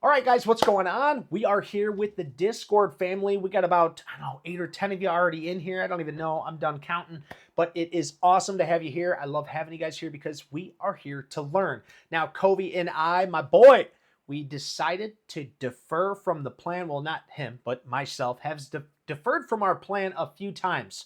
All right, guys, what's going on? We are here with the Discord family. We got about, I don't know, 8 or 10 of you already in here. I don't even know. I'm done counting. But it is awesome to have you here. I love having you guys here because we are here to learn. Now, Covey and I, my boy, we decided to defer from the plan. Well, not him, but myself, has deferred from our plan a few times.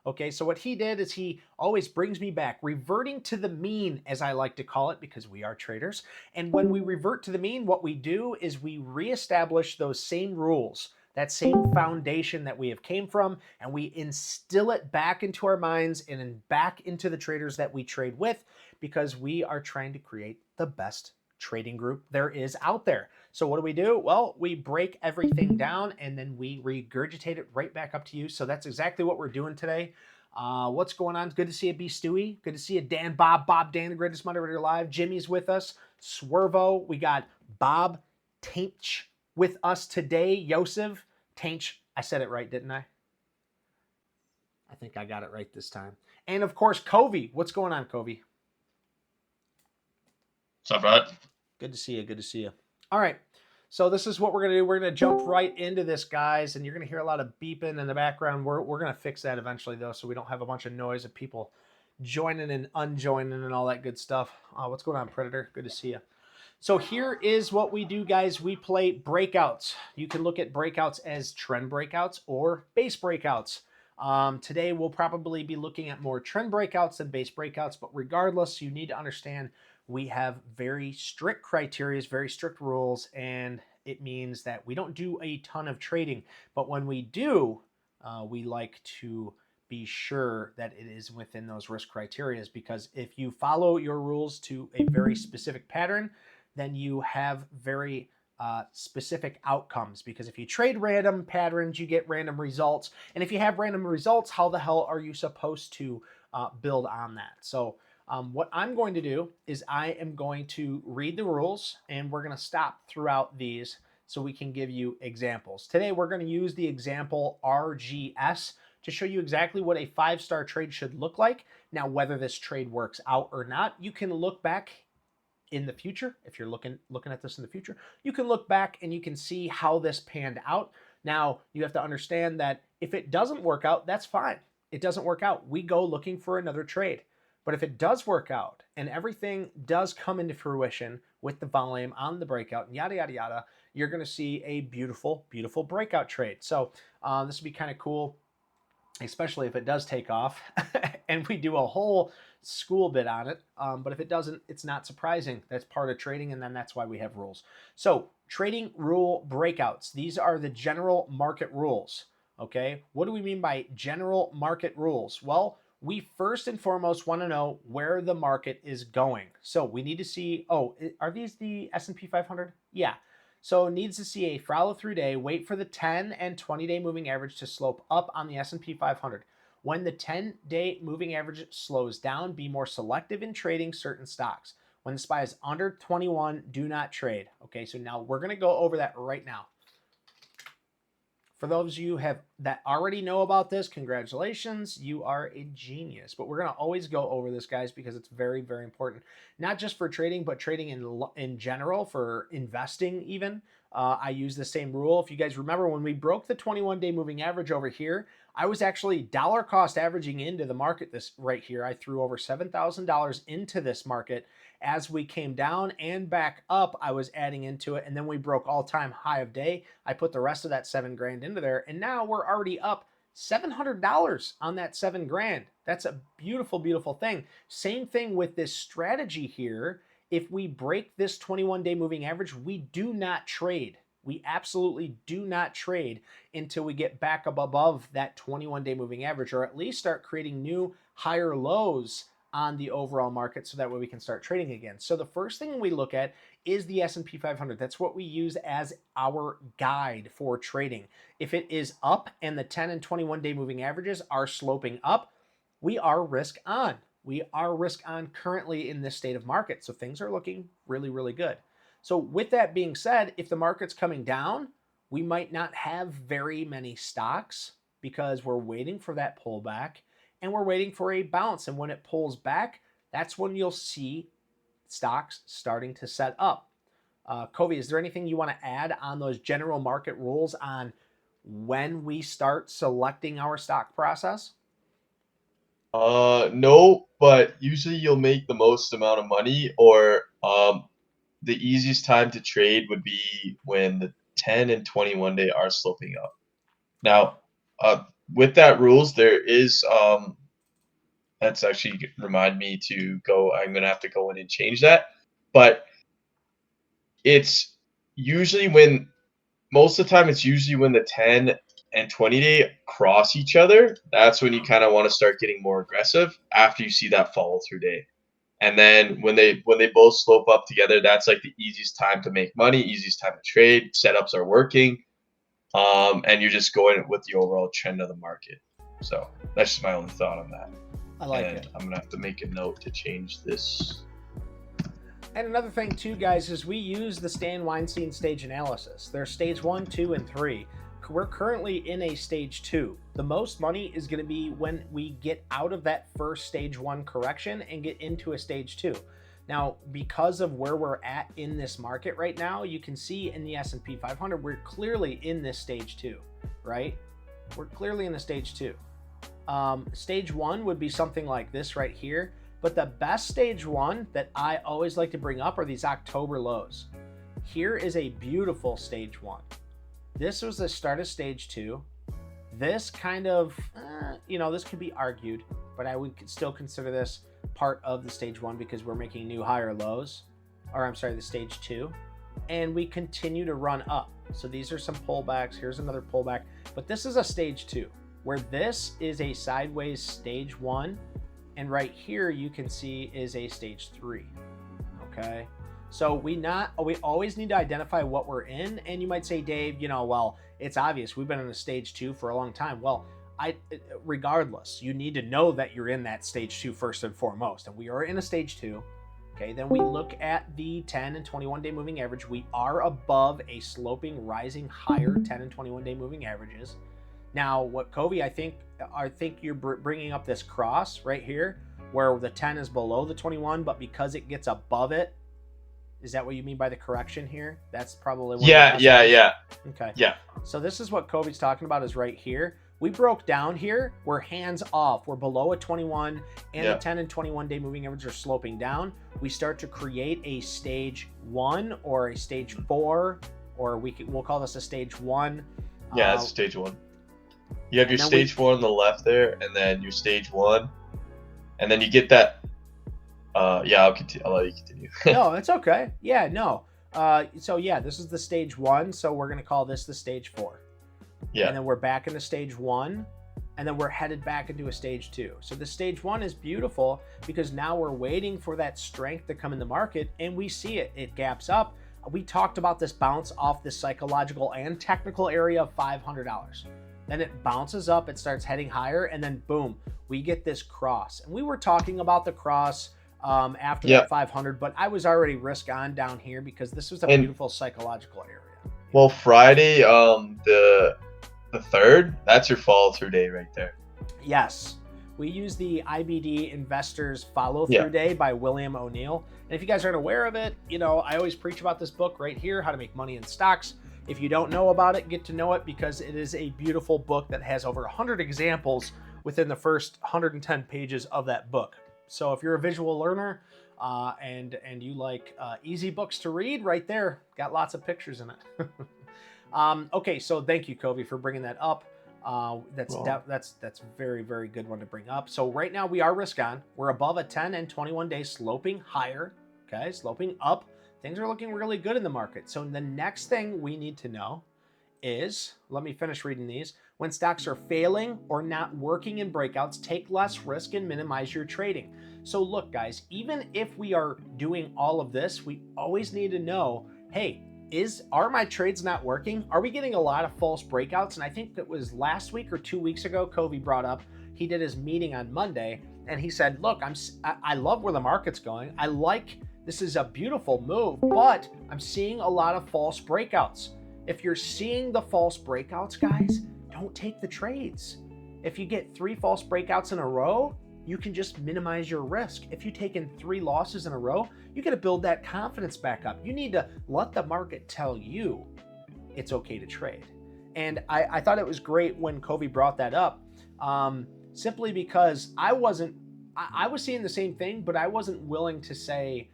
Okay, so what he did is he always brings me back, reverting to the mean, as I like to call it, because we are traders. And when we revert to the mean, what we do is we reestablish those same rules, that same foundation that we have came from, and we instill it back into our minds and then back into the traders that we trade with, because we are trying to create the best trading group there is out there. So what do? Well, we break everything down and then we regurgitate it right back up to you. So that's exactly what we're doing today. What's going on? Good to see you, B. Stewie. Good to see you, Dan, Bob, Dan, the greatest moderator alive. Jimmy's with us. Swervo. We got Bob Tainch with us today. Yosef Tainch. I said it right, didn't I? I think I got it right this time. And of course, Covey. What's going on, Covey? What's up, bud? Good to see you. Good to see you. All right. So this is what we're going to do. We're going to jump right into this, guys, and you're going to hear a lot of beeping in the background. We're going to fix that eventually, though, so we don't have a bunch of noise of people joining and unjoining and all that good stuff. What's going on, Predator? Good to see you. So here is what we do, guys. We play breakouts. You can look at breakouts as trend breakouts or base breakouts. Today, we'll probably be looking at more trend breakouts than base breakouts, but regardless, you need to understand we have very strict criteria, very strict rules, and it means that we don't do a ton of trading. But when we do, we like to be sure that it is within those risk criteria, because if you follow your rules to a very specific pattern, then you have very specific outcomes. Because if you trade random patterns, you get random results. And if you have random results, how the hell are you supposed to build on that? So what I'm going to do is I am going to read the rules, and we're going to stop throughout these so we can give you examples. Today, we're going to use the example RGS to show you exactly what a 5-star trade should look like. Now, whether this trade works out or not, you can look back in the future. If you're looking at this in the future, you can look back and you can see how this panned out. Now, you have to understand that if it doesn't work out, that's fine. It doesn't work out. We go looking for another trade. But if it does work out and everything does come into fruition with the volume on the breakout and yada, yada, yada, you're going to see a beautiful, beautiful breakout trade. So this would be kind of cool, especially if it does take off and we do a whole school bit on it. But if it doesn't, it's not surprising. That's part of trading, and then that's why we have rules. So trading rule breakouts. These are the general market rules. Okay, what do we mean by general market rules? Well, we first and foremost want to know where the market is going. So we need to see, are these the S&P 500? Yeah. So it needs to see a follow-through day, wait for the 10 and 20-day moving average to slope up on the S&P 500. When the 10-day moving average slows down, be more selective in trading certain stocks. When the SPY is under 21, do not trade. Okay, so now we're going to go over that right now. For those of you that already know about this, congratulations, you are a genius. But we're going to always go over this, guys, because it's very, very important. Not just for trading, but trading in general, for investing even. I use the same rule. If you guys remember, when we broke the 21-day moving average over here, I was actually dollar cost averaging into the market this right here. I threw over $7,000 into this market. As we came down and back up, I was adding into it, and then we broke all-time high of day. I put the rest of that $7,000 into there, and now we're already up $700 on that $7,000. That's a beautiful, beautiful thing. Same thing with this strategy here. If we break this 21-day moving average, we do not trade. We absolutely do not trade until we get back up above that 21-day moving average, or at least start creating new higher lows on the overall market, so that way we can start trading again. So the first thing we look at is the S&P 500. That's what we use as our guide for trading. If it is up and the 10 and 21-day moving averages are sloping up, we are risk on. We are risk on currently in this state of market. So things are looking really, really good. So with that being said, if the market's coming down, we might not have very many stocks because we're waiting for that pullback. And we're waiting for a bounce. And when it pulls back, that's when you'll see stocks starting to set up. Covey, is there anything you want to add on those general market rules on when we start selecting our stock process? No, but usually you'll make the most amount of money, or the easiest time to trade would be when the 10 and 21 day are sloping up. Now, with that rules, there is that's actually remind me to go. I'm gonna have to go in and change that, but it's usually when most of the time it's usually when the 10 and 20 day cross each other. That's when you kind of want to start getting more aggressive after you see that follow through day. And then when they both slope up together, that's like the easiest time to make money, easiest time to trade. Setups are working, and you're just going with the overall trend of the market. So that's just my only thought on that. I like And it. I'm gonna have to make a note to change this. And another thing too, guys, is we use the Stan Weinstein stage analysis. There's stage 1, 2, and 3. We're currently in a stage 2. The most money is going to be when we get out of that first stage 1 correction and get into a stage 2. Now, because of where we're at in this market right now, you can see in the S&P 500, we're clearly in this stage 2, right? We're clearly in the stage 2. Stage 1 would be something like this right here. But the best stage 1 that I always like to bring up are these October lows. Here is a beautiful stage 1. This was the start of stage 2. This kind of, this could be argued, but I would still consider this part of the stage 1 because we're making new higher lows, or I'm sorry, the stage 2. And we continue to run up. So these are some pullbacks. Here's another pullback. But this is a stage 2, where this is a sideways stage 1. And right here you can see is a stage 3. Okay, so we always need to identify what we're in. And you might say, Dave, well, it's obvious we've been in a stage 2 for a long time. Well, regardless, you need to know that you're in that stage 2 first and foremost. And we are in a stage 2. Okay, then we look at the 10 and 21 day moving average. We are above a sloping, rising, higher 10 and 21 day moving averages. Now, what Covey, I think you're bringing up this cross right here where the 10 is below the 21, but because it gets above it, is that what you mean by the correction here? That's probably one. Yeah. Okay. Yeah. So this is what Covey's talking about is right here. We broke down here. We're hands off. We're below a 21 and the 10 and 21 day moving average are sloping down. We start to create a stage 1 or a stage 4, or we'll call this a stage 1. Yeah, it's stage 1. You have your stage 4 on the left there, and then your stage 1, and then you get that. I'll continue. I'll let you continue. No, it's okay. Yeah, no. So yeah, this is the stage 1. So we're gonna call this the stage 4. Yeah. And then we're back into stage 1, and then we're headed back into a stage 2. So the stage 1 is beautiful because now we're waiting for that strength to come in the market, and we see it. It gaps up. We talked about this bounce off this psychological and technical area of $500. Then it bounces up, it starts heading higher, and then boom, we get this cross. And we were talking about the cross after that 500, but I was already risk on down here because this was a beautiful psychological area. Well, Friday, the 3rd, that's your follow through day right there. Yes. We use the IBD Investors Follow Through Day by William O'Neill. And if you guys aren't aware of it, I always preach about this book right here, How to Make Money in Stocks. If you don't know about it, get to know it because it is a beautiful book that has over 100 examples within the first 110 pages of that book. So if you're a visual learner and you like easy books to read, right there, got lots of pictures in it. Okay, so thank you, Covey, for bringing that up. That's very, very good one to bring up. So right now we are risk on. We're above a 10 and 21 day sloping higher, okay, sloping up. Things are looking really good in the market. So the next thing we need to know is, let me finish reading these. When stocks are failing or not working in breakouts, take less risk and minimize your trading. So look, guys, even if we are doing all of this, we always need to know, hey, are my trades not working? Are we getting a lot of false breakouts? And I think that was last week or 2 weeks ago, Covey brought up, he did his meeting on Monday, and he said, look, I love where the market's going. This is a beautiful move, but I'm seeing a lot of false breakouts. If you're seeing the false breakouts, guys, don't take the trades. If you get 3 false breakouts in a row, you can just minimize your risk. If you take in 3 losses in a row, you got to build that confidence back up. You need to let the market tell you it's okay to trade. And I thought it was great when Covey brought that up, simply because I was seeing the same thing, but I wasn't willing to say,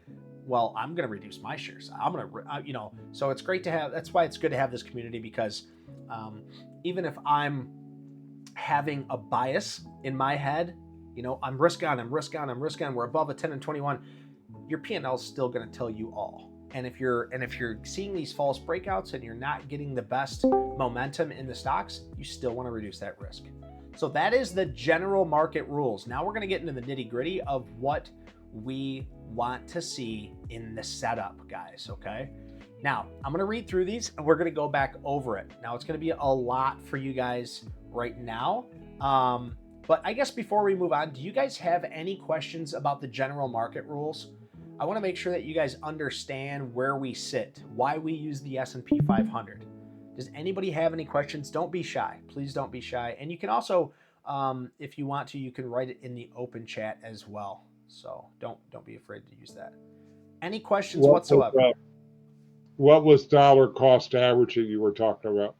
well, I'm going to reduce my shares. I'm going to, so it's great to have, that's why it's good to have this community, because even if I'm having a bias in my head, I'm risk on, we're above a 10 and 21, your P&L is still going to tell you all. And if you're seeing these false breakouts and you're not getting the best momentum in the stocks, you still want to reduce that risk. So that is the general market rules. Now we're going to get into the nitty-gritty of what we want to see in the setup, guys, okay? Now, I'm going to read through these and we're going to go back over it. Now, it's going to be a lot for you guys right now. But I guess before we move on, do you guys have any questions about the general market rules? I want to make sure that you guys understand where we sit, why we use the S&P 500. Does anybody have any questions? Don't be shy. Please don't be shy. And you can also, if you want to, you can write it in the open chat as well. So don't be afraid to use that. Any questions whatsoever? What was dollar cost averaging you were talking about?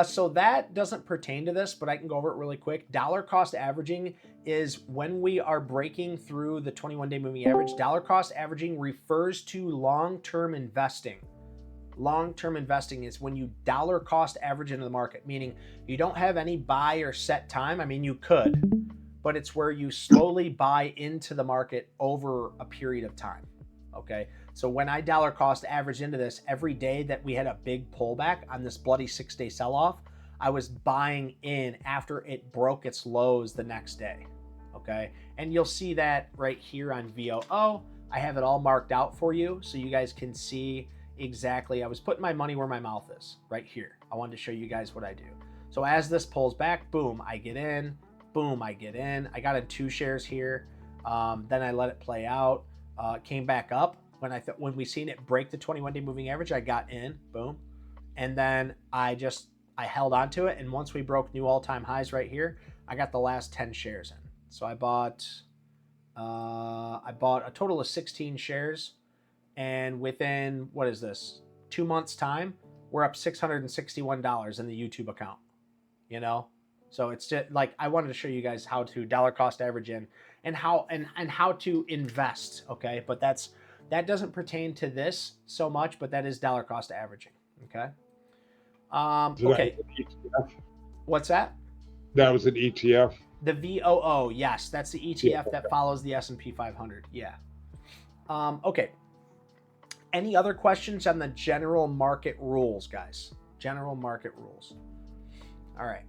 So that doesn't pertain to this, but I can go over it really quick. Dollar cost averaging is when we are breaking through the 21-day moving average. Dollar cost averaging refers to long-term investing. Long-term investing is when you dollar cost average into the market, meaning you don't have any buy or set time. I mean, you could, but it's where you slowly buy into the market over a period of time. Okay. So when I dollar cost average into this, every day that we had a big pullback on this bloody 6-day sell-off, I was buying in after it broke its lows the next day. Okay. And you'll see that right here on VOO. I have it all marked out for you so you guys can see exactly. I was putting my money where my mouth is right here. I wanted to show you guys what I do. So as this pulls back, boom, I get in, boom, I get in. I got in 2 shares here. Then I let it play out, came back up. When we seen it break the 21-day moving average, I got in, boom. And then I held on to it. And once we broke new all-time highs right here, I got the last 10 shares in. So I bought a total of 16 shares. And within, 2 months time, we're up $661 in the YouTube account, So it's just like, I wanted to show you guys how to dollar cost average in and how to invest. Okay. But that doesn't pertain to this so much, but that is dollar cost averaging. Okay. Okay. What's that? That was an ETF. The VOO. Yes. That's the ETF that follows the S&P 500. Yeah. Okay. Any other questions on the general market rules, guys? General market rules. All right.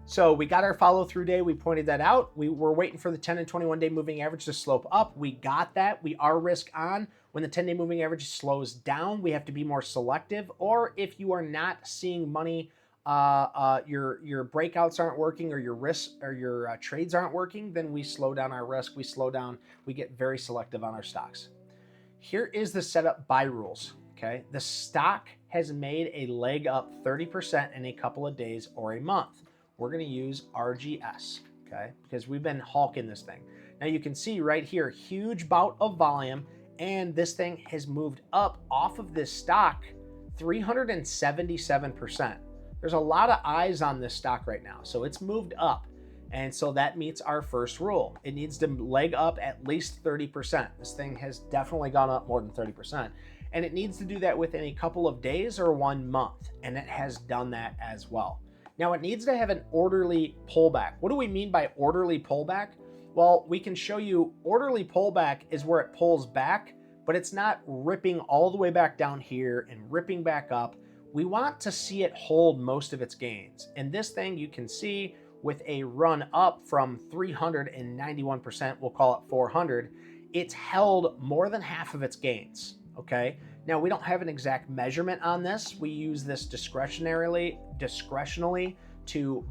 So we got our follow through day. We pointed that out. We were waiting for the 10 and 21-day moving average to slope up. We got that. We are risk on. When the 10-day moving average slows down, we have to be more selective. Or if you are not seeing money, your breakouts aren't working, or your risks or your trades aren't working, then we slow down our risk. We slow down. We get very selective on our stocks. Here is the setup buy rules. Okay, the stock has made a leg up 30% in a couple of days or a month. We're going to use RGS, okay, because we've been hawking this thing. Now you can see right here, huge bout of volume, and this thing has moved up off of this stock 377%. There's a lot of eyes on this stock right now, so it's moved up. And so that meets our first rule. It needs to leg up at least 30%. This thing has definitely gone up more than 30%. And it needs to do that within a couple of days or 1 month. And it has done that as well. Now it needs to have an orderly pullback. What do we mean by orderly pullback? Well, we can show you orderly pullback is where it pulls back, but it's not ripping all the way back down here and ripping back up. We want to see it hold most of its gains. And this thing you can see with a run up from 391%, we'll call it 400, it's held more than half of its gains, okay? Now, we don't have an exact measurement on this. We use this discretionally to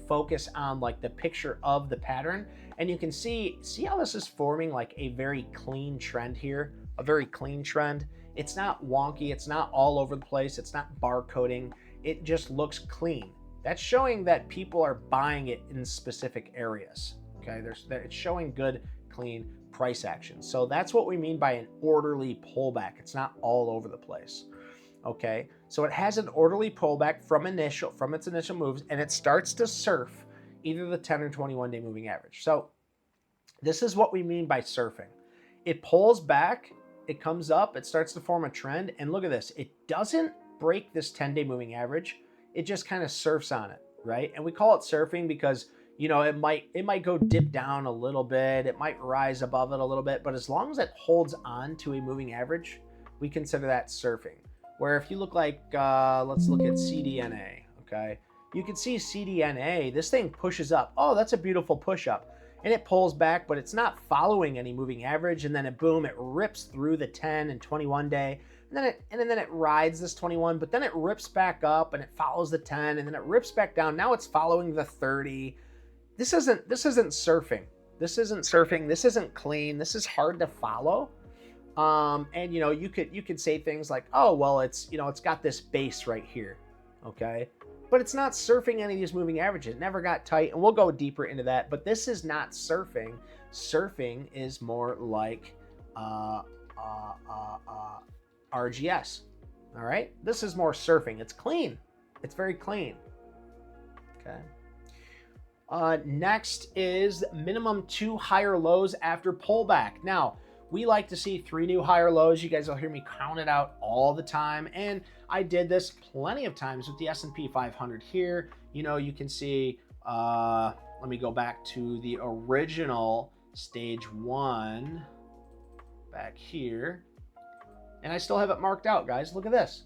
focus on like the picture of the pattern. And you can see how this is forming like a very clean trend here, a very clean trend. It's not wonky. It's not all over the place. It's not barcoding. It just looks clean. That's showing that people are buying it in specific areas, Okay, it's showing good, clean price action. So that's what we mean by an orderly pullback. It's not all over the place. Okay, so it has an orderly pullback from its initial moves, and it starts to surf either the 10 or 21 day moving average. So this is what we mean by surfing. It pulls back, it comes up, it starts to form a trend, and look at this. It doesn't break this 10-day moving average. It just kind of surfs on it, right? And we call it surfing because, you know, it might go dip down a little bit, it might rise above it a little bit, but as long as it holds on to a moving average, we consider that surfing. Where if you look like, let's look at CDNA, okay? You can see CDNA, this thing pushes up. Oh, that's a beautiful push up. And it pulls back, but it's not following any moving average. And then it rips through the 10 and 21 day. And then it rides this 21, but then it rips back up and it follows the 10, and then it rips back down. Now it's following the 30. This isn't surfing. This isn't surfing. This isn't clean. This is hard to follow. And you know, you could say things like, oh, well, it's got this base right here. Okay. But it's not surfing any of these moving averages. It never got tight, and we'll go deeper into that. But this is not surfing. Surfing is more like RGS. All right, this is more surfing. It's clean. It's very clean. Okay. Next is minimum 2 higher lows after pullback. Now, we like to see 3 new higher lows. You guys will hear me count it out all the time. And I did this plenty of times with the S&P 500 here. You know, you can see, let me go back to the original stage 1 back here. And I still have it marked out, guys. Look at this.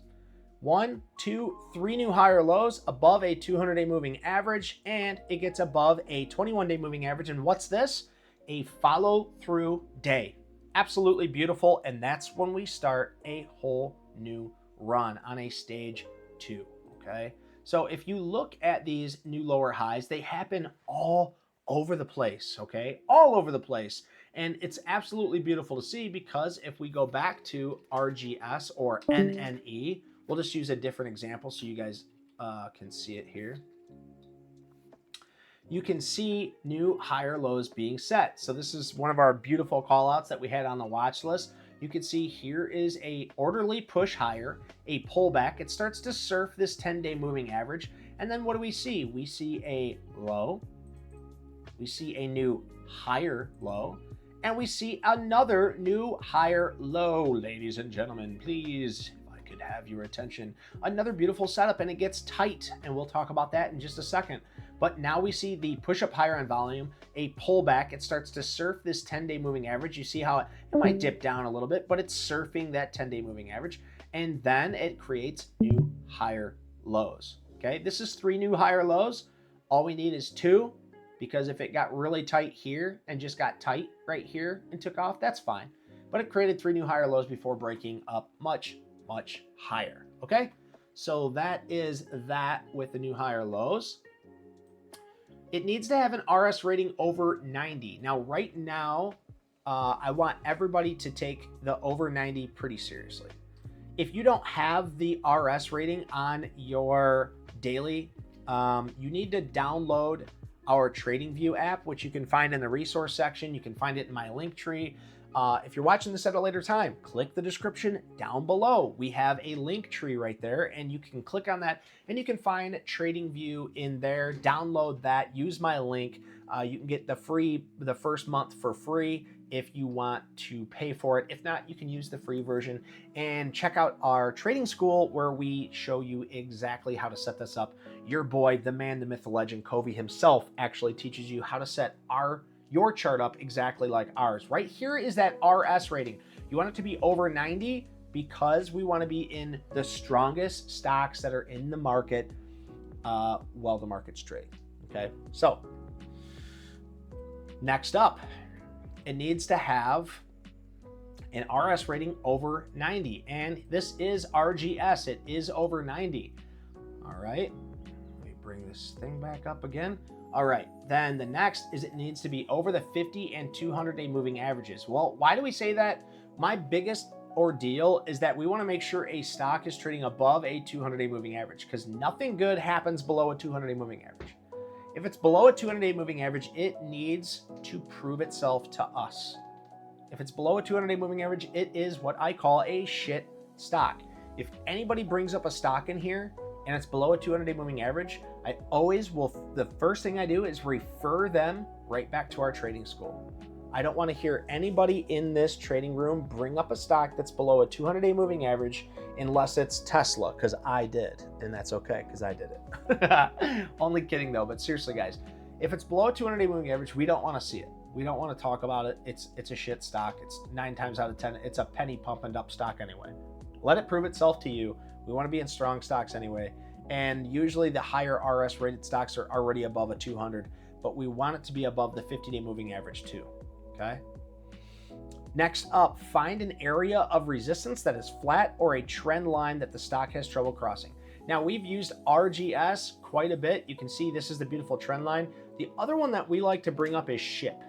1, 2, 3 new higher lows above a 200-day moving average, and it gets above a 21-day moving average. And what's this? A follow-through day. Absolutely beautiful, and that's when we start a whole new run on a stage 2. Okay, so if you look at these new lower highs, they happen all over the place. Okay, all over the place, and it's absolutely beautiful to see, because if we go back to RGS or NNE, we'll just use a different example so you guys can see it here. You can see new higher lows being set. So this is one of our beautiful call outs that we had on the watch list. You can see here is a orderly push higher, a pullback. It starts to surf this 10-day moving average. And then what do we see? We see a low, we see a new higher low, and we see another new higher low. Ladies and gentlemen, please, if I could have your attention. Another beautiful setup, and it gets tight, and we'll talk about that in just a second. But now we see the push up higher on volume, a pullback. It starts to surf this 10-day moving average. You see how it might dip down a little bit, but it's surfing that 10-day moving average. And then it creates new higher lows. Okay, this is 3 new higher lows. All we need is 2, because if it got really tight here and just got tight right here and took off, that's fine. But it created 3 new higher lows before breaking up much, much higher. Okay, so that is that with the new higher lows. It needs to have an RS rating over 90. Now, right now, I want everybody to take the over 90 pretty seriously. If you don't have the RS rating on your daily, you need to download our TradingView app, which you can find in the resource section. You can find it in my link tree. If you're watching this at a later time, click the description down below. We have a link tree right there, and you can click on that, and you can find TradingView in there. Download that. Use my link. You can get the first month for free if you want to pay for it. If not, you can use the free version, and check out our trading school where we show you exactly how to set this up. Your boy, the man, the myth, the legend, Covey himself actually teaches you how to set your chart up exactly like ours. Right here is that RS rating. You want it to be over 90 because we want to be in the strongest stocks that are in the market while the market's trading. Okay, so next up, it needs to have an RS rating over 90, and this is RGS. It is over 90. All right, let me bring this thing back up again. All right, then the next is it needs to be over the 50 and 200-day moving averages. Well, why do we say that? My biggest ordeal is that we want to make sure a stock is trading above a 200-day moving average, because nothing good happens below a 200-day moving average. If it's below a 200-day moving average, it needs to prove itself to us. If it's below a 200-day moving average, it is what I call a shit stock. If anybody brings up a stock in here and it's below a 200-day moving average, I always will, the first thing I do is refer them right back to our trading school. I don't want to hear anybody in this trading room bring up a stock that's below a 200-day moving average unless it's Tesla, because I did, and that's okay, because I did it. Only kidding though, but seriously guys, if it's below a 200-day moving average, we don't want to see it. We don't want to talk about it. It's a shit stock. It's 9 times out of 10, it's a penny pumping up stock anyway. Let it prove itself to you. We want to be in strong stocks anyway. And usually the higher RS rated stocks are already above a 200, but we want it to be above the 50-day moving average too. Okay. Next up, find an area of resistance that is flat or a trend line that the stock has trouble crossing. Now we've used RGS quite a bit. You can see this is the beautiful trend line. The other one that we like to bring up is SHIP.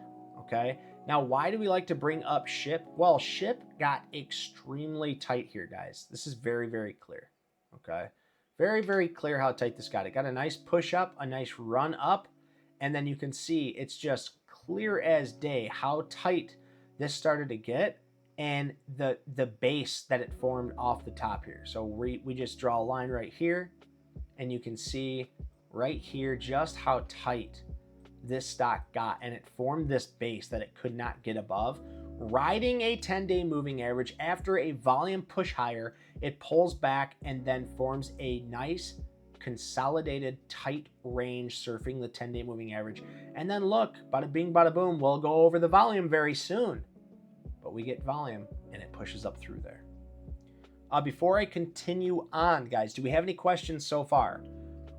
Okay. Now, why do we like to bring up SHIP? Well, SHIP got extremely tight here, guys. This is very, very clear. Okay. Very, very clear how tight this got. It got a nice push up, a nice run up, and then you can see it's just clear as day how tight this started to get and the base that it formed off the top here. So we just draw a line right here, and you can see right here just how tight this stock got, and it formed this base that it could not get above. Riding a 10-day moving average, after a volume push higher, it pulls back and then forms a nice consolidated tight range surfing the 10-day moving average. And then look, bada bing, bada boom, we'll go over the volume very soon. But we get volume and it pushes up through there. Before I continue on, guys, do we have any questions so far?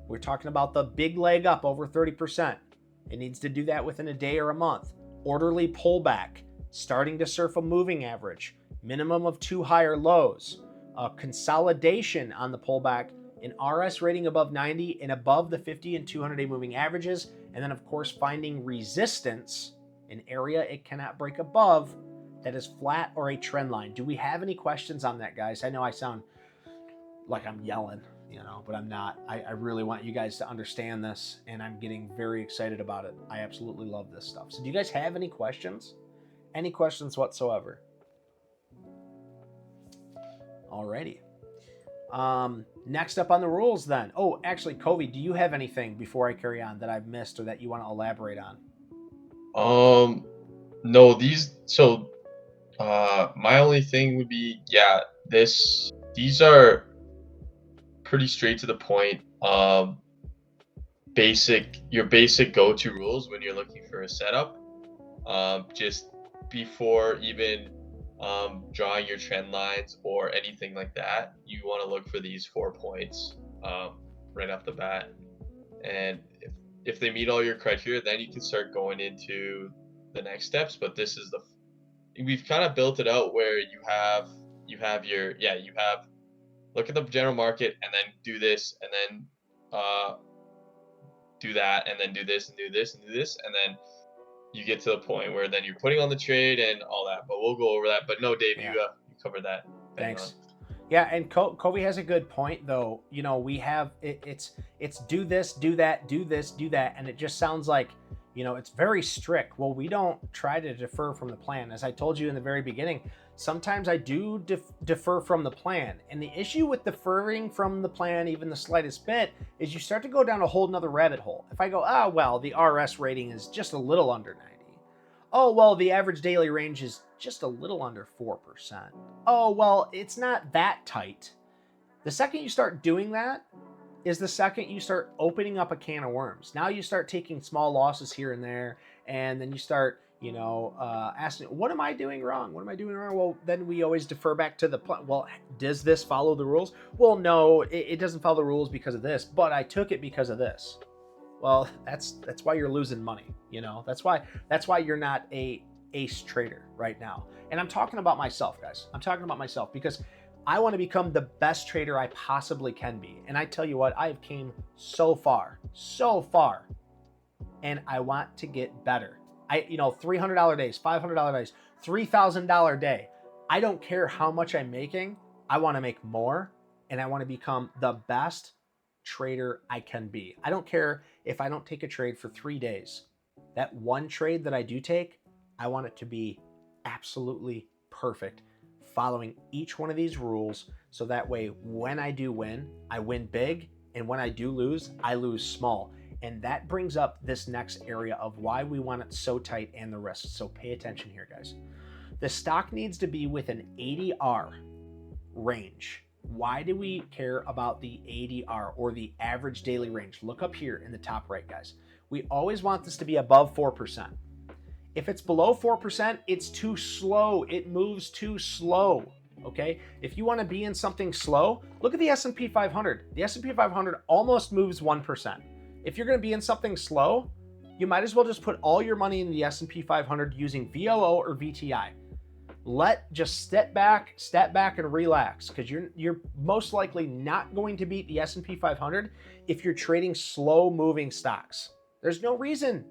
We're talking about the big leg up over 30%. It needs to do that within a day or a month. Orderly pullback, starting to surf a moving average, minimum of 2 higher lows, consolidation on the pullback, an RS rating above 90 and above the 50 and 200-day moving averages, and then of course finding resistance, an area it cannot break above that is flat or a trend line. Do we have any questions on that, guys? I know I sound like I'm yelling, but I'm not. I really want you guys to understand this, and I'm getting very excited about it. I absolutely love this stuff. So do you guys have any questions? Any questions whatsoever? Alrighty. Next up on the rules then. Oh, actually, Covey, do you have anything before I carry on that I've missed or that you want to elaborate on? No, my only thing would be, these are pretty straight to the point. Your basic go-to rules when you're looking for a setup. Just before even drawing your trend lines or anything like that, you want to look for these 4 points right off the bat. And if they meet all your criteria, then you can start going into the next steps. But this is we've kind of built it out where you have look at the general market and then do this and then do that and then do this and do this and do this, and then you get to the point where then you're putting on the trade and all that. But we'll go over that. But no, Dave, you covered that. Thanks. Yeah, and Covey has a good point though. We have it's do this, do that, do this, do that, and it just sounds like it's very strict. Well, we don't try to defer from the plan. As I told you in the very beginning, sometimes I do defer from the plan. And the issue with deferring from the plan, even the slightest bit, is you start to go down a whole nother rabbit hole. If I go, well, the RS rating is just a little under 90. Oh, well, the average daily range is just a little under 4%. Oh, well, it's not that tight. The second you start doing that is the second you start opening up a can of worms. Now you start taking small losses here and there, and then you start, asking, what am I doing wrong? What am I doing wrong? Well, then we always defer back to the plan. Well, does this follow the rules? Well, no, it doesn't follow the rules because of this, but I took it because of this. Well, that's why you're losing money. That's why you're not a ace trader right now. And I'm talking about myself, guys. I'm talking about myself because I want to become the best trader I possibly can be. And I tell you what, I've came so far, and I want to get better. $300 days, $500 days, $3,000 day. I don't care how much I'm making. I want to make more, and I want to become the best trader I can be. I don't care if I don't take a trade for 3 days. That one trade that I do take, I want it to be absolutely perfect, following each one of these rules, so that way when I do win, I win big, and when I do lose, I lose small. And that brings up this next area of why we want it so tight and the risk. So pay attention here, guys. The stock needs to be with an ADR range. Why do we care about the ADR, or the average daily range? Look up here in the top right, guys. We always want this to be above 4%. If it's below 4%, it's too slow. It moves too slow, okay? If you want to be in something slow, look at the S&P 500. The S&P 500 almost moves 1%. If you're going to be in something slow, you might as well just put all your money in the S&P 500 using VLO or VTI. Just step back and relax, because you're most likely not going to beat the S&P 500 if you're trading slow moving stocks. There's no reason.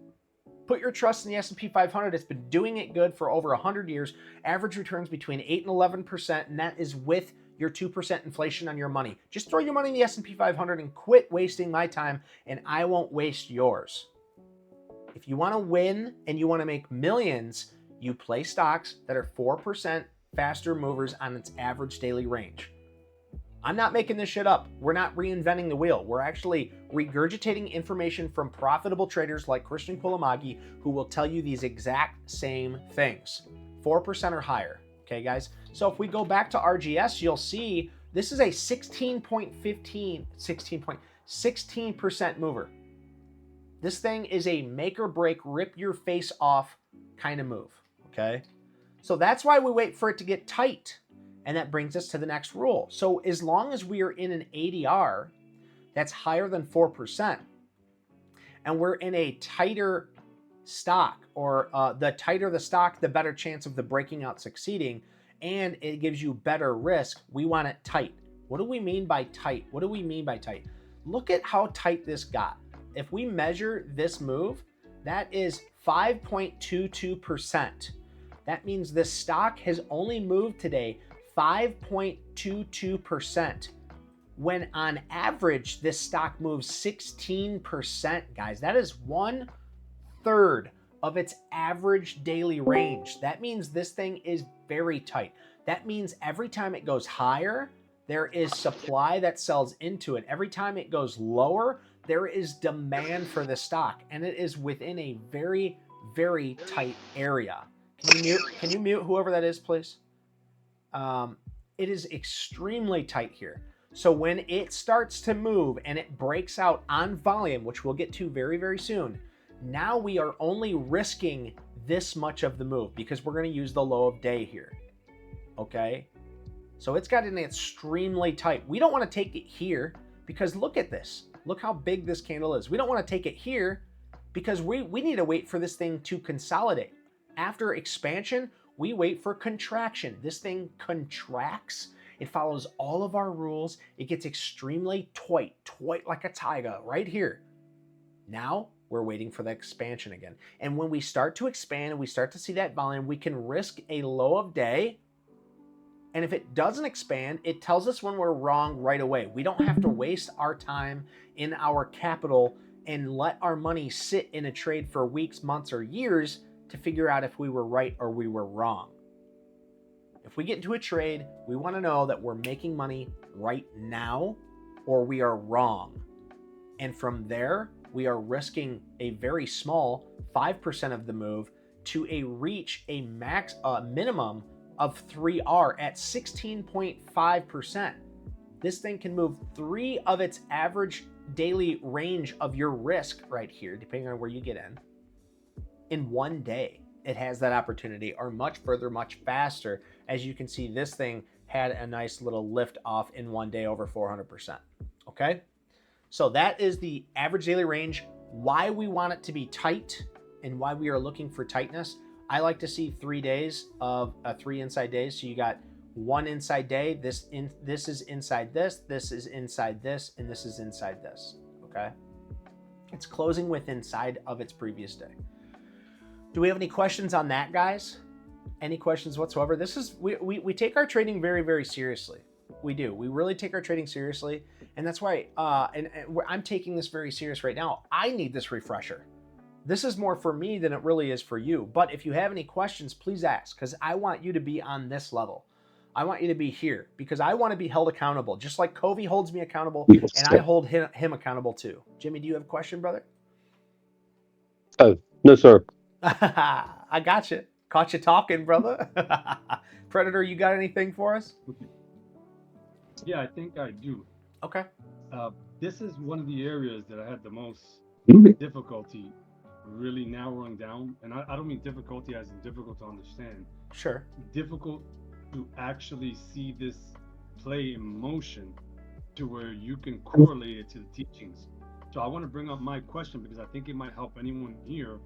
Put your trust in the S&P 500. It's been doing it good for over 100 years. Average returns between 8 and 11%, and that is with your 2% inflation on your money. Just throw your money in the S&P 500 and quit wasting my time, and I won't waste yours. If you want to win and you want to make millions, you play stocks that are 4% faster movers on its average daily range. I'm not making this shit up. We're not reinventing the wheel. We're actually regurgitating information from profitable traders like Christian Kulamagi, who will tell you these exact same things. 4% or higher. Okay, guys? So if we go back to RGS, you'll see this is a 16% mover. This thing is a make or break, rip your face off kind of move. Okay? So that's why we wait for it to get tight. And that brings us to the next rule. So as long as we are in an ADR that's higher than 4%, and we're in a tighter stock, or the tighter the stock, the better chance of the breaking out succeeding, and it gives you better risk, we want it tight. What do we mean by tight? What do we mean by tight? Look at how tight this got. If we measure this move, that is 5.22%. That means this stock has only moved today 5.22%, when on average this stock moves 16%, guys. That is 1/3 of its average daily range. That means this thing is very tight. That means every time it goes higher, there is supply that sells into it. Every time it goes lower, there is demand for the stock, and it is within a very, very tight area. Can you mute whoever that is, please? It is extremely tight here. So when it starts to move and it breaks out on volume, which we'll get to very, very soon, now we are only risking this much of the move, because we're going to use the low of day here. Okay? So it's gotten extremely tight. We don't want to take it here, because look at this. Look how big this candle is. We don't want to take it here because we need to wait for this thing to consolidate. After expansion, we wait for contraction. This thing contracts. It follows all of our rules. It gets extremely tight like a tiger right here. Now we're waiting for the expansion again. And when we start to expand and we start to see that volume, we can risk a low of day. And if it doesn't expand, it tells us when we're wrong right away. We don't have to waste our time in our capital and let our money sit in a trade for weeks, months, or years to figure out if we were right or we were wrong. If we get into a trade, we want to know that we're making money right now or we are wrong. And from there, we are risking a very small 5% of the move to reach a minimum of 3R at 16.5%. This thing can move 3 of its average daily range of your risk right here, depending on where you get in 1 day. It has that opportunity, or much further, much faster. As you can see, this thing had a nice little lift off in 1 day over 400%. Okay? So that is the average daily range, why we want it to be tight and why we are looking for tightness. I like to see 3 days of 3 inside days. So you got 1 inside day. This is inside this. This is inside this, and this is inside this. Okay, it's closing with inside of its previous day. Do we have any questions on that, guys? Any questions whatsoever? This is we take our trading very, very seriously. We do. We really take our trading seriously, and that's why. I'm taking this very serious right now. I need this refresher. This is more for me than it really is for you. But if you have any questions, please ask, because I want you to be on this level. I want you to be here because I want to be held accountable, just like Covey holds me accountable, and I hold him accountable too. Jimmy, do you have a question, brother? No, sir. I got you. Caught you talking, brother. Predator, you got anything for us? Yeah, I think I do. Okay. This is one of the areas that I had the most difficulty really narrowing down. And I don't mean difficulty as in difficult to understand. Sure. Difficult to actually see this play in motion to where you can correlate it to the teachings. So I want to bring up my question because I think it might help anyone here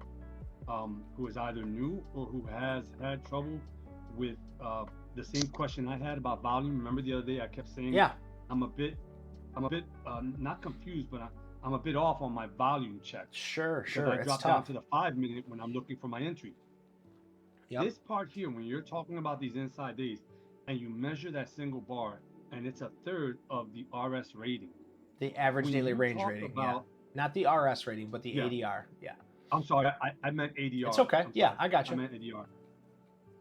who is either new or who has had trouble with the same question I had about volume. Remember the other day I kept saying, yeah, I'm a bit not confused, but I'm a bit off on my volume check. Sure. I It's drop tough. down to the 5 minute when I'm looking for my entry. Yep. This part here, when you're talking about these inside days, and you measure that single bar, and it's a third of the RS rating. The average When daily you range talk rating. about- Not the RS rating, but the Yeah. ADR. Yeah. I'm sorry, I meant ADR. It's okay. I'm Yeah, sorry. I got I you. meant ADR.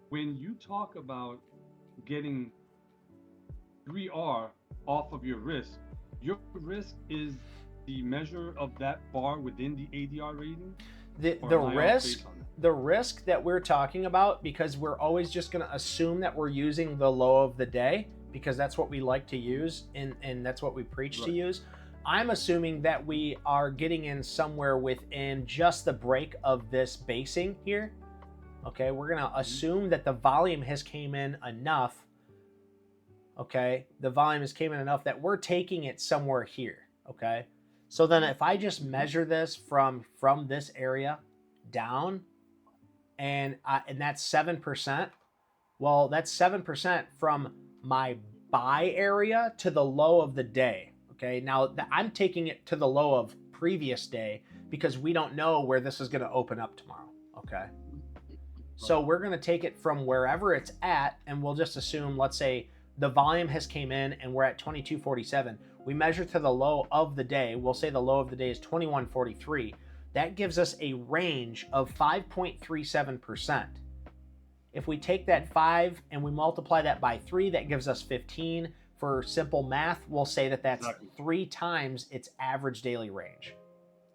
When you talk about getting 3R off of your risk is the measure of that bar within the ADR rating? The Or am I off risk base on that? the risk that we're talking about, because we're always just going to assume that we're using the low of the day because that's what we like to use and that's what we preach to Right. use. I'm assuming that we are getting in somewhere within just the break of this basing here. Okay, we're going to assume that the volume has came in enough. Okay, the volume has came in enough that we're taking it somewhere here. Okay, so then if I just measure this from this area down, and that's 7%. Well, that's 7% from my buy area to the low of the day. Okay, now I'm taking it to the low of previous day because we don't know where this is going to open up tomorrow. Okay, so we're going to take it from wherever it's at, and we'll just assume, let's say the volume has came in and we're at 22.47. We measure to the low of the day. We'll say the low of the day is 21.43. That gives us a range of 5.37%. If we take that 5 and we multiply that by 3, that gives us 15. For simple math, we'll say that that's Exactly. 3 times its average daily range.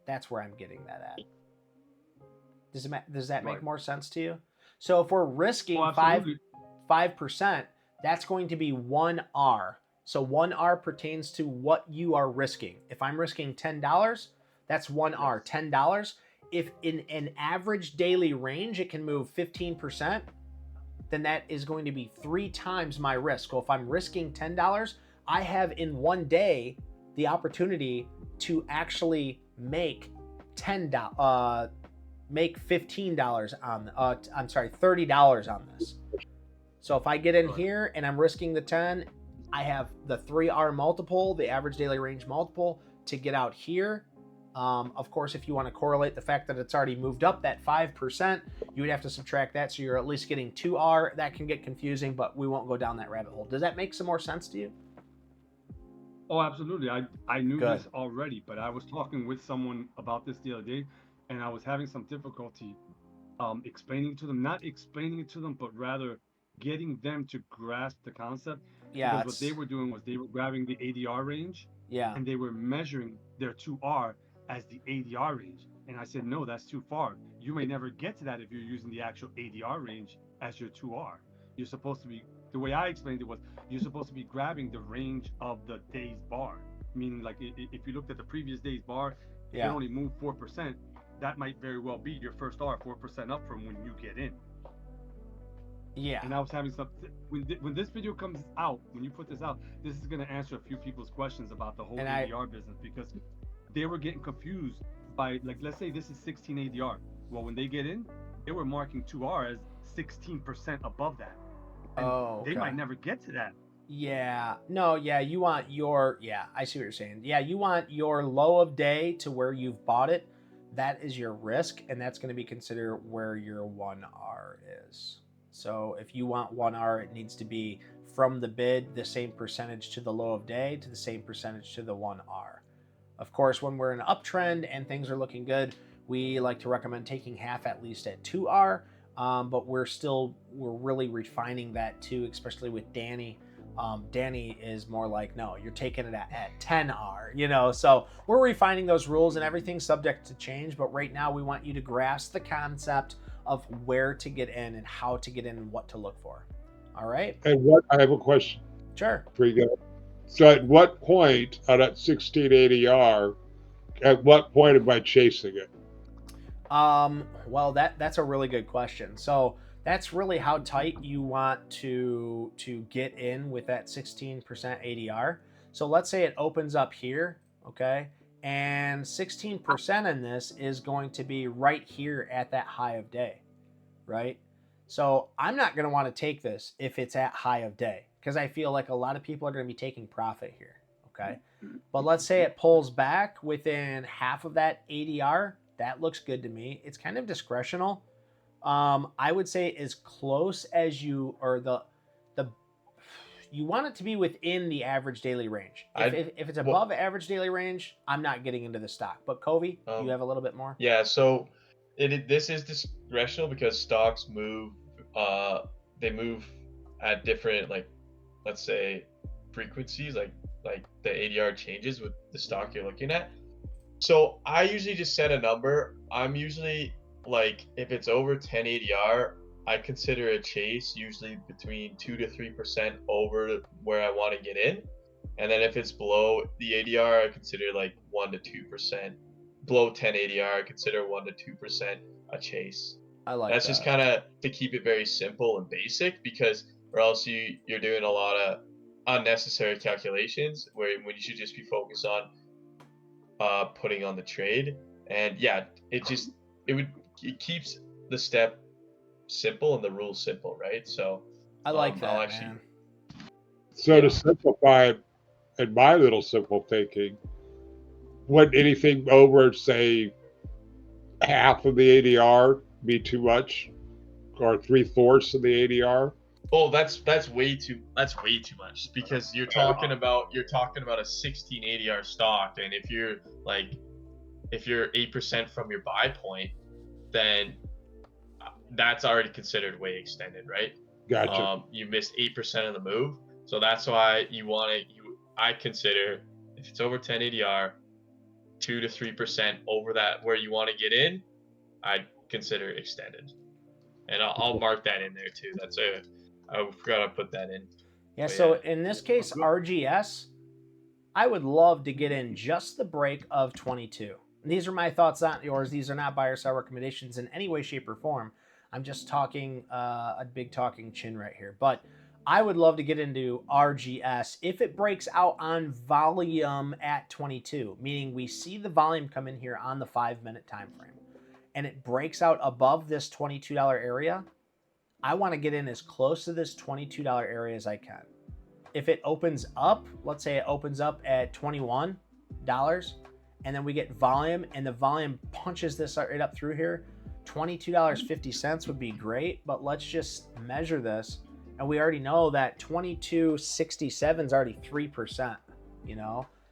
That's where I'm getting that at. Does that make Right. more sense to you? So if we're risking Oh, absolutely. 5%, that's going to be 1R. So 1R pertains to what you are risking. If I'm risking $10, that's 1R, $10. If in an average daily range it can move 15%, then that is going to be 3 times my risk. So if I'm risking $10, I have in one day the opportunity to actually make $15 on $30 on this. So if I get in here and I'm risking the 10, I have the 3R multiple, the average daily range multiple, to get out here. Of course, if you want to correlate the fact that it's already moved up that 5%, you would have to subtract that, so you're at least getting 2R. That can get confusing, but we won't go down that rabbit hole. Does that make some more sense to you? Oh, absolutely. I knew Good. this already, but I was talking with someone about this the other day, and I was having some difficulty explaining to them, not explaining it to them, but rather getting them to grasp the concept. Yeah. Because what they were doing was they were grabbing the ADR range Yeah. and they were measuring their 2R as the ADR range. And I said, no, that's too far. You may never get to that if you're using the actual ADR range as your 2R. You're supposed to be, the way I explained it was, you're supposed to be grabbing the range of the day's bar. Meaning, like, if you looked at the previous day's bar, if it only moved 4%, that might very well be your first R, 4% up from when you get in. Yeah. And I was having some, when this video comes out, when you put this out, this is going to answer a few people's questions about the whole ADR business, because they were getting confused by, like, let's say this is 16 ADR. Well, when they get in, they were marking 2R as 16% above that. And they might never get to that. Yeah. No, yeah, you want your, yeah, I see what you're saying. Yeah, you want your low of day to where you've bought it. That is your risk, and that's going to be considered where your 1R is. So if you want 1R, it needs to be from the bid, the same percentage to the low of day, to the same percentage to the 1R. Of course, when we're in an uptrend and things are looking good, we like to recommend taking half at least at 2R, but we're really refining that too, especially with Danny. Danny is more like, no, you're taking it at 10R, so we're refining those rules, and everything's subject to change. But right now we want you to grasp the concept of where to get in and how to get in and what to look for. All right. And I have a question Sure. for you guys. So at what point on that 1680R, at what point am I chasing it? Well, that's a really good question. So that's really how tight you want to get in with that 16% ADR. So let's say it opens up here, okay? And 16% in this is going to be right here at that high of day, right? So I'm not going to want to take this if it's at high of day, because I feel like a lot of people are going to be taking profit here, okay? But let's say it pulls back within half of that ADR. That looks good to me. It's kind of discretional. I would say as close as you, or you want it to be within the average daily range. If it's above average daily range, I'm not getting into the stock. But Covey, you have a little bit more? Yeah, so this is discretional because stocks move, they move at different, like, let's say, frequencies, like the ADR changes with the stock you're looking at. So I usually just set a number. I'm usually like, if it's over 10 ADR, I consider a chase, usually between 2 to 3% over where I want to get in. And then if it's below the ADR, I consider like 1 to 2%. Below 10 ADR, I consider 1 to 2% a chase. I like That's that. just kind of to keep it very simple and basic, because or else you're doing a lot of unnecessary calculations when you should just be focused on putting on the trade. And yeah, it keeps the step simple and the rules simple, right? So I like that, man. So to simplify, in my little simple thinking, would anything over, say, half of the ADR be too much, or 3/4 of the ADR? Oh, that's way too much, because you're talking about a 16 ADR stock, and if you're 8% from your buy point, then that's already considered way extended, right? Gotcha. You missed 8% of the move, so that's why I consider, if it's over 10 ADR, 2 to 3% over that where you want to get in, I consider extended, and I'll mark that in there too. I forgot to put that in. Yeah, so in this case, RGS, I would love to get in just the break of 22. These are my thoughts, not yours. These are not buy or sell recommendations in any way, shape, or form. I'm just talking a big talking chin right here. But I would love to get into RGS if it breaks out on volume at 22, meaning we see the volume come in here on the 5-minute time frame, and it breaks out above this $22 area. I want to get in as close to this $22 area as I can. If it opens up, let's say it opens up at $21, and then we get volume, and the volume punches this right up through here, $22.50 would be great. But let's just measure this, and we already know that 22.67 is already 3%,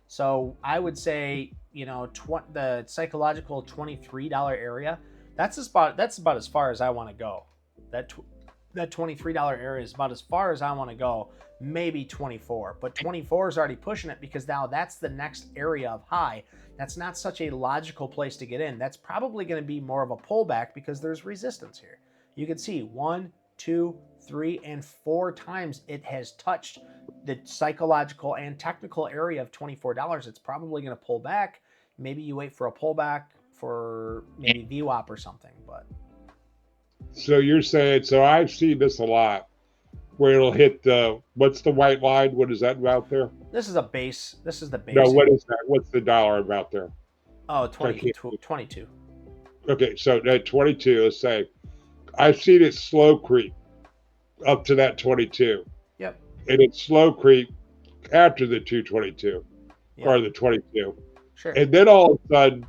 so I would say, the psychological $23 area, that's about as far as I want to go. That $23 area is about as far as I want to go, maybe 24. But 24 is already pushing it, because now that's the next area of high. That's not such a logical place to get in. That's probably going to be more of a pullback, because there's resistance here. You can see 1, 2, 3, and 4 times it has touched the psychological and technical area of $24. It's probably going to pull back. Maybe you wait for a pullback for maybe VWAP or something, but... So you're saying, so I've seen this a lot, where it'll hit what's the white line? What is that about there? This is a base. This is the base. No, what is that? What's the dollar about there? Oh, 22. Okay, so at 22, let's say, I've seen it slow creep up to that 22. Yep. And it slow creep after the 222, or the 22. Sure. And then all of a sudden,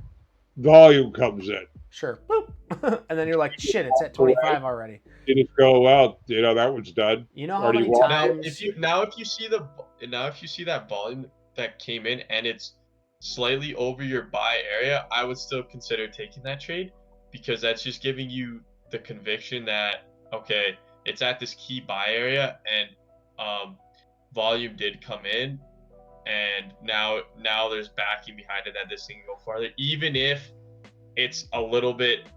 volume comes in. Sure. Boop. And then you're like, shit, it's at 25 already. You just go, well, that one's done. You know how Already many walked. times? If you see that volume that came in and it's slightly over your buy area, I would still consider taking that trade, because that's just giving you the conviction that, okay, it's at this key buy area and volume did come in, and now there's backing behind it that this thing can go farther, even if it's a little bit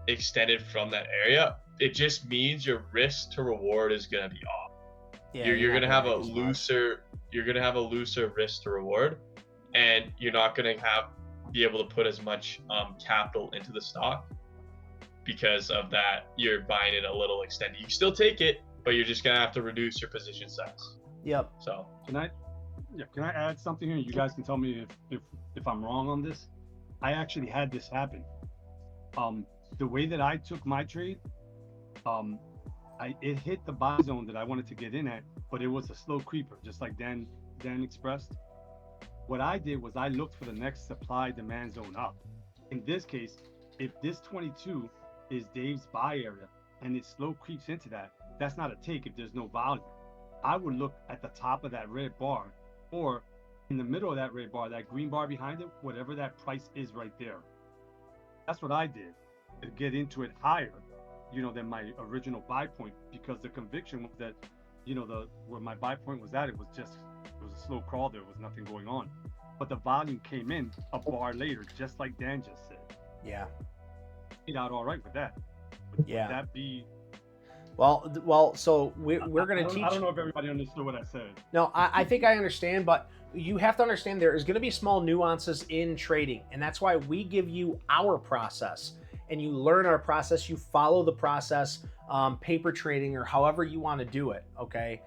extended from that area. It just means your risk to reward is gonna be off. Yeah, you're not gonna have a make as much. looser risk to reward, and you're not gonna be able to put as much capital into the stock because of that. You're buying it a little extended. You can still take it, but you're just gonna have to reduce your position size. Yep. So Can I add something here? You guys can tell me if I'm wrong on this. I actually had this happen. The way that I took my trade, it hit the buy zone that I wanted to get in at, but it was a slow creeper, just like Dan expressed. What I did was I looked for the next supply demand zone up. In this case, if this 22 is Dave's buy area and it slow creeps into that, that's not a take if there's no volume. I would look at the top of that red bar, or in the middle of that red bar, that green bar behind it, whatever that price is right there. That's what I did to get into it higher, than my original buy point, because the conviction was that, where my buy point was at, it was a slow crawl. There was nothing going on, but the volume came in a bar later, just like Dan just said. Yeah. Get out all right with that. Yeah. Would that be? Well. So we're going to teach. I don't know if everybody understood what I said. No, I think I understand, but you have to understand there is going to be small nuances in trading, and that's why we give you our process, and you learn our process. You follow the process, paper trading or however you want to do it. Okay,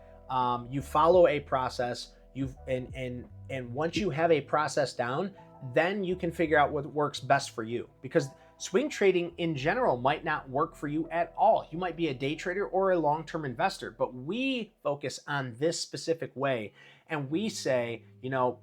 you follow a process. And once you have a process down, then you can figure out what works best for you, because swing trading in general might not work for you at all. You might be a day trader or a long-term investor, but we focus on this specific way. And we say,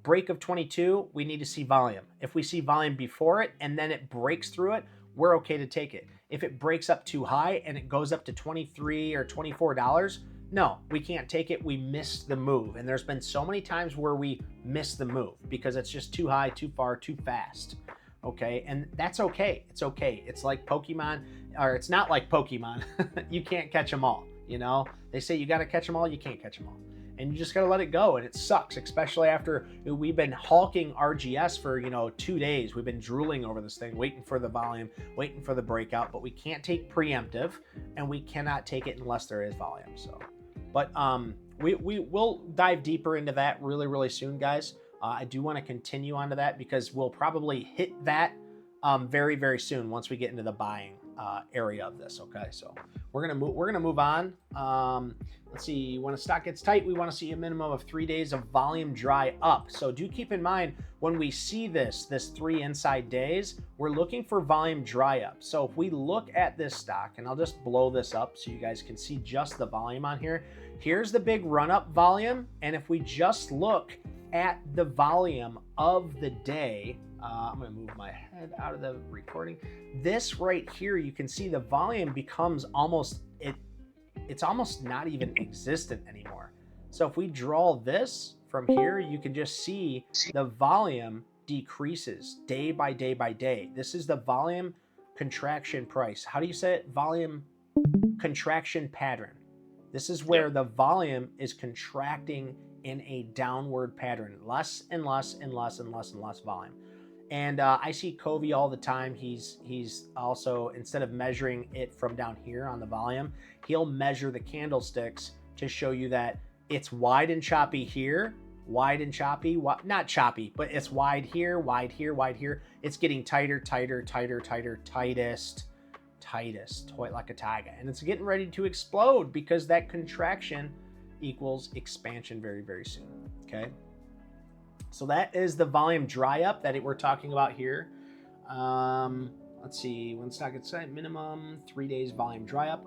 break of 22, we need to see volume. If we see volume before it and then it breaks through it, we're okay to take it. If it breaks up too high and it goes up to $23 or $24, no, we can't take it. We missed the move. And there's been so many times where we miss the move because it's just too high, too far, too fast. Okay, and that's okay. It's okay. It's like Pokemon, or it's not like Pokemon. You can't catch them all. They say you got to catch them all. You can't catch them all, and you just got to let it go. And it sucks, especially after we've been hawking RGS for 2 days. We've been drooling over this thing, waiting for the volume, waiting for the breakout. But we can't take preemptive, and we cannot take it unless there is volume. So, but we will dive deeper into that really, really soon, guys. I do want to continue onto that because we'll probably hit that very, very soon once we get into the buying area of this. Okay, so we're gonna move on. Let's see. When a stock gets tight, we want to see a minimum of 3 days of volume dry up. So do keep in mind when we see this 3 inside days, we're looking for volume dry up. So if we look at this stock, and I'll just blow this up so you guys can see just the volume on here. Here's the big run up volume, and if we just look at the volume of the day, I'm going to move my head out of the recording. This right here, you can see the volume becomes it's almost not even existent anymore. So if we draw this from here, you can just see the volume decreases day by day by day. This is the volume contraction price. How do you say it? Volume contraction pattern. This is where the volume is contracting in a downward pattern, less and less and less and less and less volume. And I see Covey all the time. He's also, instead of measuring it from down here on the volume, he'll measure the candlesticks to show you that it's wide and choppy here, wide and choppy, not choppy, but it's wide here, wide here, wide here. It's getting tighter, tighter, tighter, tighter, tightest, like a tiger. And it's getting ready to explode because that contraction equals expansion very, very soon. Okay, so that is the volume dry up that we're talking about here. Let's see, when stock gets set, minimum 3 days volume dry up.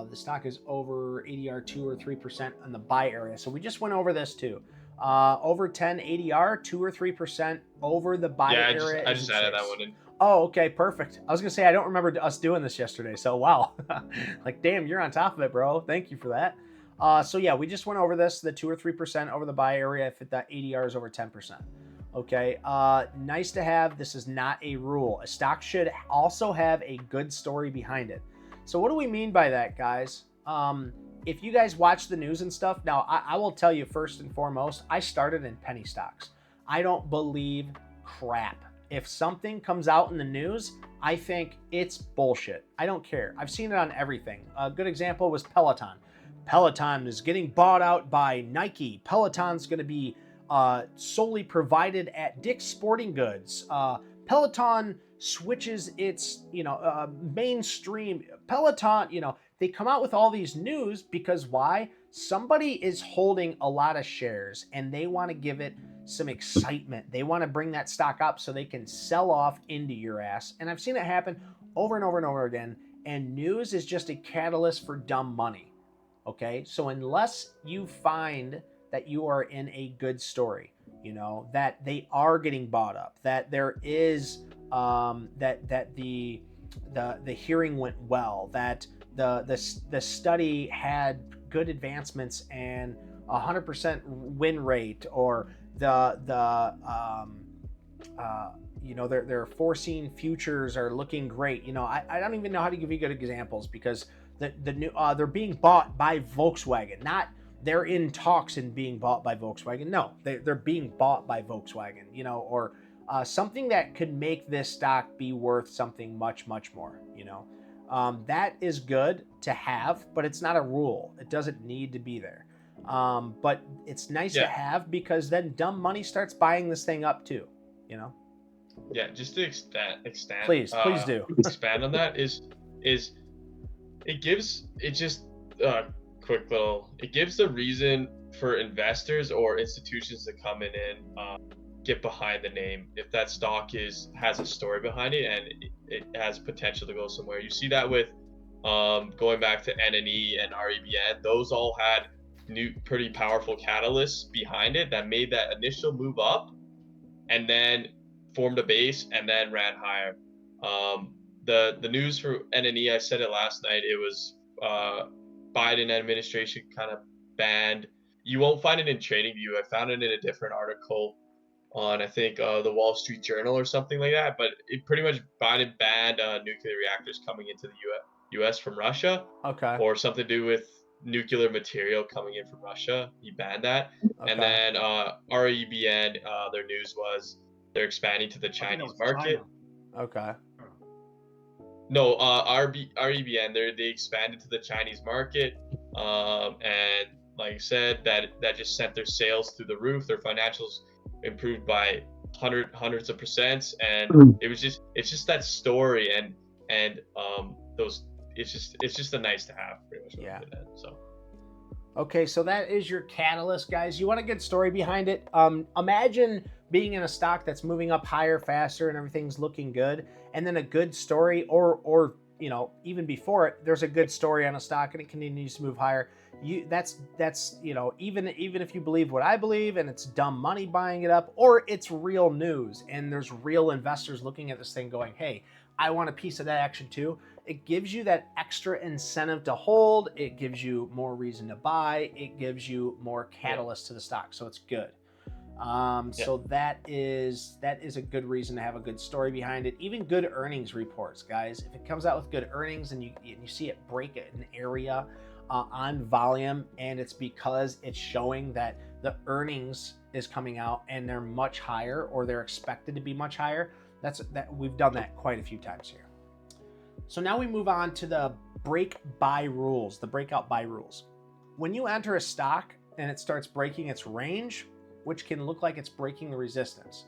The stock is over ADR 2 or 3% on the buy area. So we just went over this too. Over 10 ADR, 2 or 3% over the buy area. I just added that one in. Oh, okay, perfect. I was gonna say I don't remember us doing this yesterday, so wow. Like, damn, you're on top of it, bro. Thank you for that. So yeah, we just went over this, the 2 or 3% over the buy area if that ADR is over 10%. Okay, nice to have. This is not a rule. A stock should also have a good story behind it. So what do we mean by that, guys? If you guys watch the news and stuff, now I will tell you first and foremost, I started in penny stocks. I don't believe crap. If something comes out in the news, I think it's bullshit. I don't care. I've seen it on everything. A good example was Peloton. Peloton is getting bought out by Nike. Peloton's going to be solely provided at Dick's Sporting Goods. Peloton switches its, mainstream. Peloton, they come out with all these news because why? Somebody is holding a lot of shares and they want to give it some excitement. They want to bring that stock up so they can sell off into your ass. And I've seen it happen over and over and over again. And news is just a catalyst for dumb money. Okay, so unless you find that you are in a good story, that they are getting bought up, that there is that the hearing went well, that the study had good advancements and 100% win rate, or their foreseen futures are looking great. I don't even know how to give you good examples because the new they're being bought by Volkswagen, not they're in talks and being bought by Volkswagen. No, they're being bought by Volkswagen, or something that could make this stock be worth something much, much more, that is good to have, but it's not a rule. It doesn't need to be there. But it's nice to have because then dumb money starts buying this thing up too, Yeah, just to expand. Please do. Expand on that is it gives the reason for investors or institutions to come in and get behind the name if that stock has a story behind it and it has potential to go somewhere. You see that with going back to NNE and REBN, those all had pretty powerful catalysts behind it that made that initial move up and then formed a base and then ran higher. The news for NNE, I said it last night, it was Biden administration kind of banned. You won't find it in TradingView. I found it in a different article on, I think, the Wall Street Journal or something like that. But it pretty much Biden banned nuclear reactors coming into the U.S. from Russia. Okay. Or something to do with nuclear material coming in from Russia. He banned that. Okay. And then REBN, their news was they're expanding to the Chinese market. China. Okay. No, REBN, they expanded to the Chinese market, and like I said, that just sent their sales through the roof. Their financials improved by hundreds of percents, and it's just that story, and those it's just a nice to have, pretty much. Yeah. So. Okay, so that is your catalyst, guys. You want a good story behind it. Imagine being in a stock that's moving up higher, faster, and everything's looking good, and then a good story, or even before it, there's a good story on a stock and it continues to move higher. That's even if you believe what I believe and it's dumb money buying it up, or it's real news and there's real investors looking at this thing going, hey, I want a piece of that action too. It gives you that extra incentive to hold. It gives you more reason to buy. It gives you more catalyst to the stock. So it's good. So that is a good reason to have a good story behind it. Even good earnings reports, guys. If it comes out with good earnings and you see it break an area on volume, and it's because it's showing that the earnings is coming out and they're much higher, or they're expected to be much higher. We've done that quite a few times here. So now we move on to the breakout buy rules. When you enter a stock and it starts breaking its range, which can look like it's breaking the resistance,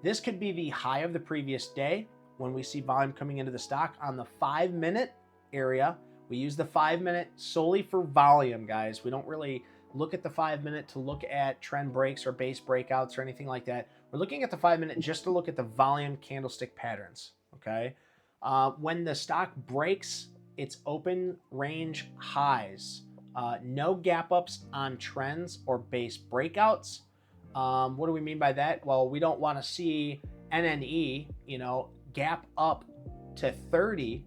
this could be the high of the previous day when we see volume coming into the stock on the 5-minute area. We use the 5-minute solely for volume, guys. We don't really look at the 5-minute to look at trend breaks or base breakouts or anything like that. We're looking at the 5-minute just to look at the volume candlestick patterns, okay? When the stock breaks its open range highs, no gap ups on trends or base breakouts. What do we mean by that? Well, we don't want to see NNE, gap up to 30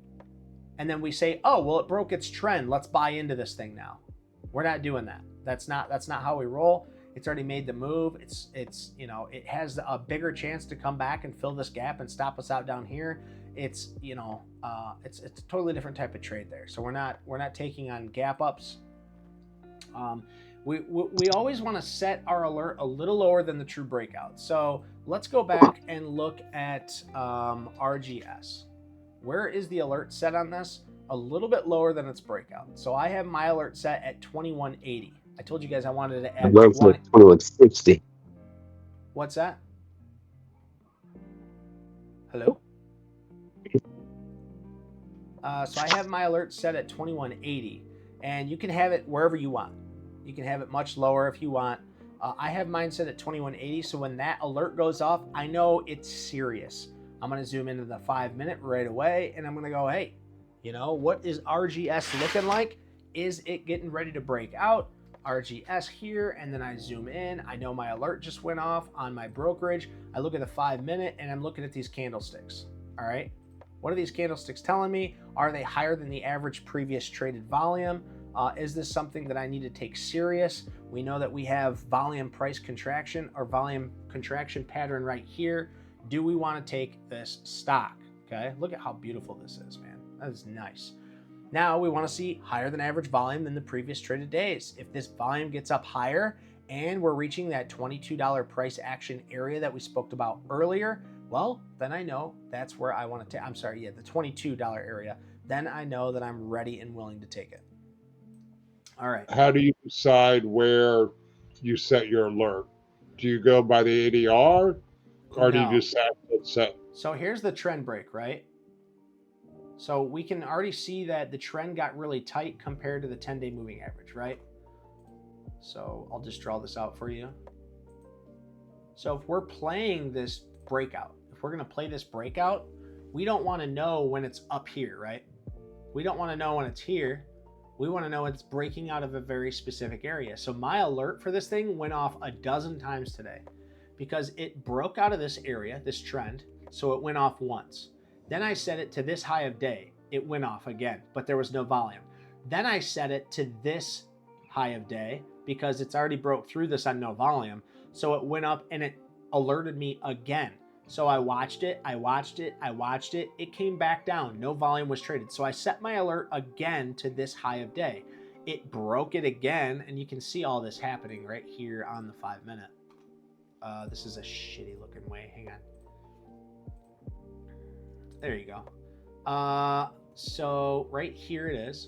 and then we say, oh, well, it broke its trend. Let's buy into this thing now. We're not doing that. That's not how we roll. It's already made the move. It's you know, it has a bigger chance to come back and fill this gap and stop us out down here. It's, you know, it's a totally different type of trade there. So we're not taking on gap ups. We always want to set our alert a little lower than the true breakout. So let's go back and look at RGS. Where is the alert set on this? A little bit lower than its breakout. So I have my alert set at 2180. I told you guys I wanted to add 2160. What's that? Hello? So I have my alert set at 2180, and you can have it wherever you want. You can have it much lower if you want. I have mine set at 2180, so when that alert goes off, I know it's serious. I'm going to zoom into the 5-minute right away, and I'm going to go, hey, you know, what is RGS looking like? Is it getting ready to break out? RGS here, and then I zoom in. I know my alert just went off on my brokerage. I look at the 5-minute, and I'm looking at these candlesticks. All right. What are these candlesticks telling me? Are they higher than the average previous traded volume? Is this something that I need to take serious? We know that we have volume price contraction or volume contraction pattern right here. Do we want to take this stock? Okay, look at how beautiful this is, man. That is nice. Now we want to see higher than average volume than the previous traded days. If this volume gets up higher and we're reaching that $22 price action area that we spoke about earlier, well, then I know that's where I want to take, the $22 area. Then I know that I'm ready and willing to take it. All right. How do you decide where you set your alert? Do you go by the ADR, or do you just set? So here's the trend break, right? So we can already see that the trend got really tight compared to the 10-day moving average, right? So I'll just draw this out for you. So if we're playing this breakout, if we're going to play this breakout, we don't want to know when it's up here, right? We don't want to know when it's here. We want to know it's breaking out of a very specific area. So my alert for this thing went off a dozen times today because it broke out of this area, this trend. So it went off once. Then I set it to this high of day. It went off again, but there was no volume. Then I set it to this high of day because it's already broke through this on no volume. So it went up and it alerted me again. So I watched it. It came back down. No volume was traded. So I set my alert again to this high of day. It broke it again, and you can see all this happening right here on the 5-minute. This is a shitty looking way. Hang on. There you go. So right here it is.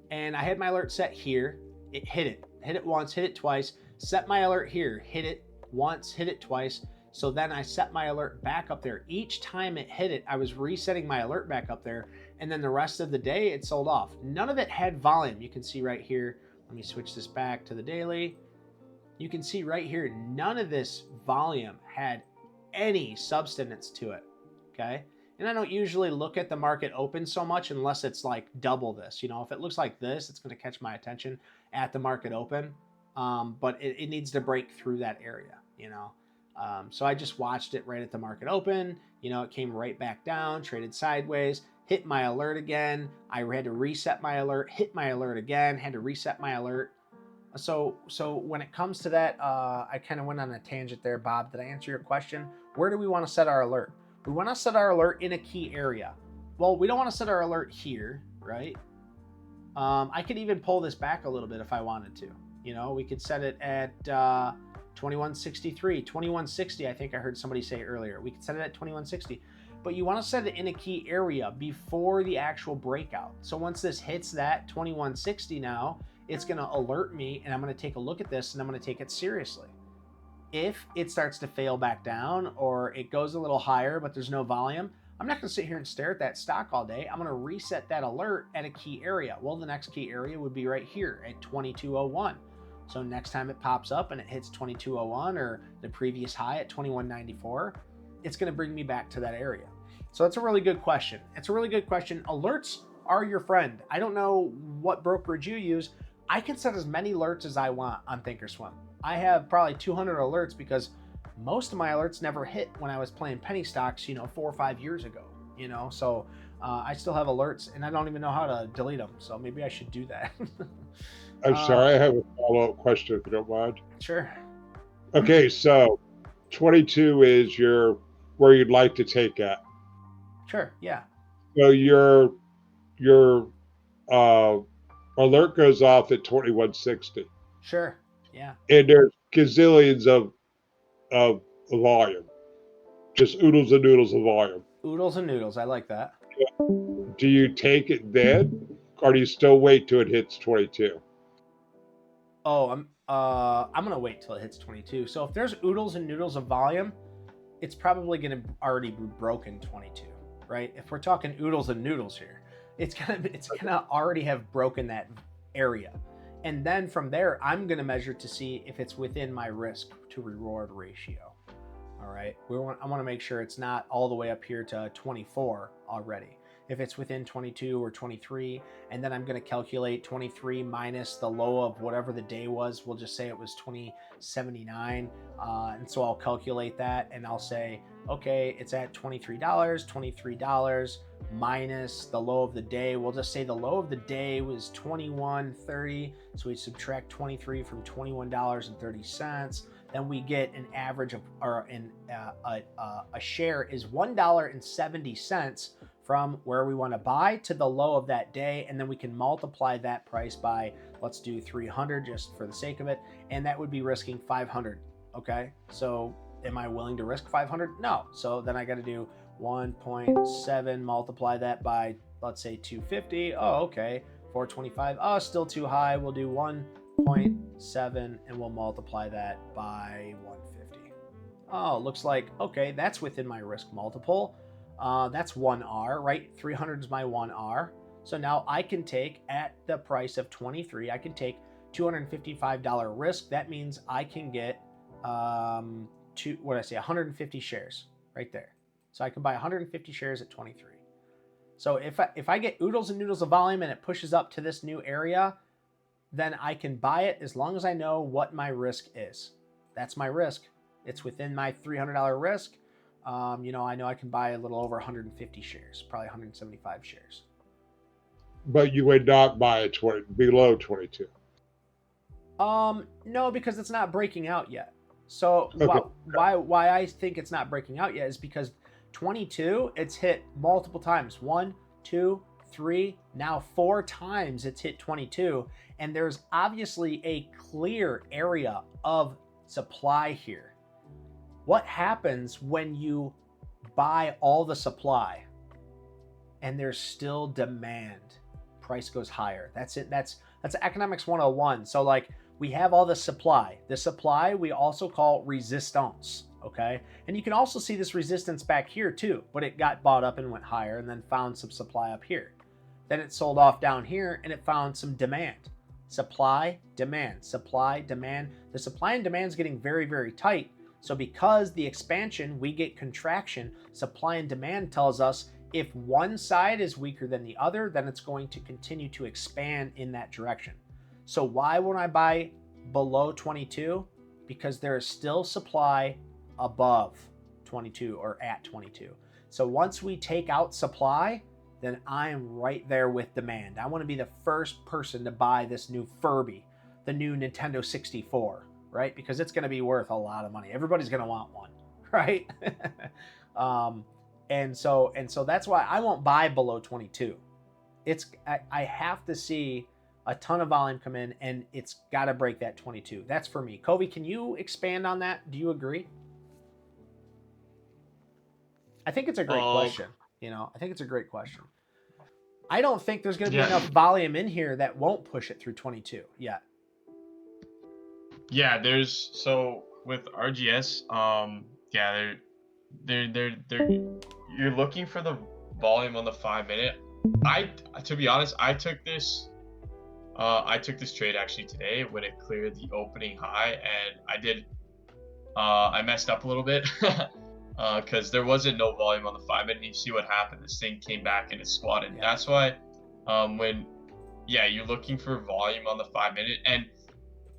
And I had my alert set here. It hit it. Hit it once, hit it twice. Set my alert here. Hit it once, hit it twice. So then I set my alert back up there. Each time it hit it, I was resetting my alert back up there. And then the rest of the day, it sold off. None of it had volume. You can see right here. Let me switch this back to the daily. You can see right here, none of this volume had any substance to it. Okay. And I don't usually look at the market open so much unless it's like double this. You know, if it looks like this, it's going to catch my attention at the market open. But it needs to break through that area, you know. So I just watched it right at the market open. You know, it came right back down, traded sideways, hit my alert again. I had to reset my alert, hit my alert again, had to reset my alert. So when it comes to that, I kind of went on a tangent there, Bob. Did I answer your question? Where do we want to set our alert? We want to set our alert in a key area. Well, we don't want to set our alert here, right? I could even pull this back a little bit if I wanted to. You know, we could set it at 2163, 2160. I think I heard somebody say earlier. We could set it at 2160. But you want to set it in a key area before the actual breakout. So once this hits that 2160 now, it's going to alert me, and I'm going to take a look at this, and I'm going to take it seriously. If it starts to fail back down or it goes a little higher but there's no volume, I'm not going to sit here and stare at that stock all day. I'm going to reset that alert at a key area. Well, the next key area would be right here at 2201. So next time it pops up and it hits 2201 or the previous high at 2194, it's going to bring me back to that area. So that's a really good question. It's a really good question. Alerts are your friend. I don't know what brokerage you use. I can set as many alerts as I want on Thinkorswim. I have probably 200 alerts because Most of my alerts never hit when I was playing penny stocks, 4 or 5 years ago, so I still have alerts and I don't even know how to delete them. So maybe I should do that. I'm sorry, I have a follow-up question if you don't mind. Sure. Okay, so 22 is where you'd like to take at. Sure. Yeah. So your uh, alert goes off at 2160, Sure. Yeah. and there's gazillions of volume, just oodles and noodles of volume. Oodles and noodles. I like that. Do you take it then, or do you still wait till it hits 22? Oh, I'm gonna wait till it hits 22. So if there's oodles and noodles of volume, it's probably gonna already be broken 22, right? If we're talking oodles and noodles here, it's gonna already have broken that area, and then from there, I'm gonna measure to see if it's within my risk to reward ratio. All right, I want to make sure it's not all the way up here to 24 already. If it's within 22 or 23, and then I'm going to calculate 23 minus the low of whatever the day was. We'll just say it was 2079. And so I'll calculate that and I'll say, okay, it's at $23 minus the low of the day. We'll just say the low of the day was $21.30. So we subtract 23 from $21.30. Then we get an average of, or a share is $1.70 from where we want to buy to the low of that day, and then we can multiply that price by, let's do 300 just for the sake of it, and that would be risking 500. Okay, so am I willing to risk 500? No. So then I got to do 1.7, multiply that by, let's say 250. Oh, okay, 425. Oh, still too high. We'll do 1.7 and we'll multiply that by 150. Oh, looks like, okay, that's within my risk multiple. That's 1R, right? 300 is my 1R. So now I can take, at the price of 23, I can take $255 risk. That means I can get 150 shares right there. So I can buy 150 shares at 23. So if I get oodles and noodles of volume and it pushes up to this new area, then I can buy it as long as I know what my risk is. That's my risk. It's within my $300 risk. I know I can buy a little over 150 shares, probably 175 shares. But you would not buy it below 22. No, because it's not breaking out yet. So Okay. why I think it's not breaking out yet is because 22, it's hit multiple times. 1, 2, 3, now 4 times it's hit 22. And there's obviously a clear area of supply here. What happens when you buy all the supply and there's still demand? Price goes higher. That's it. That's economics 101. So like we have all the supply. The supply we also call resistance, okay? And you can also see this resistance back here too, but it got bought up and went higher and then found some supply up here. Then it sold off down here and it found some demand. Supply, demand, supply, demand. The supply and demand is getting very, very tight. So because the expansion, we get contraction, supply and demand tells us if one side is weaker than the other, then it's going to continue to expand in that direction. So why won't I buy below 22? Because there is still supply above 22 or at 22. So once we take out supply, then I am right there with demand. I want to be the first person to buy this new Furby, the new Nintendo 64. Right? Because it's going to be worth a lot of money. Everybody's going to want one, right? And so that's why I won't buy below 22. I have to see a ton of volume come in, and it's got to break that 22. That's for me. Covey, can you expand on that? Do you agree? I think it's a great question. I think it's a great question. I don't think there's going to be enough volume in here that won't push it through 22 yet. Yeah, so with RGS, they're you're looking for the volume on the 5-minute. To be honest, I took this trade actually today when it cleared the opening high, and I messed up a little bit because there wasn't no volume on the 5-minute. You see what happened? This thing came back and it squatted. Yeah. That's why you're looking for volume on the 5-minute.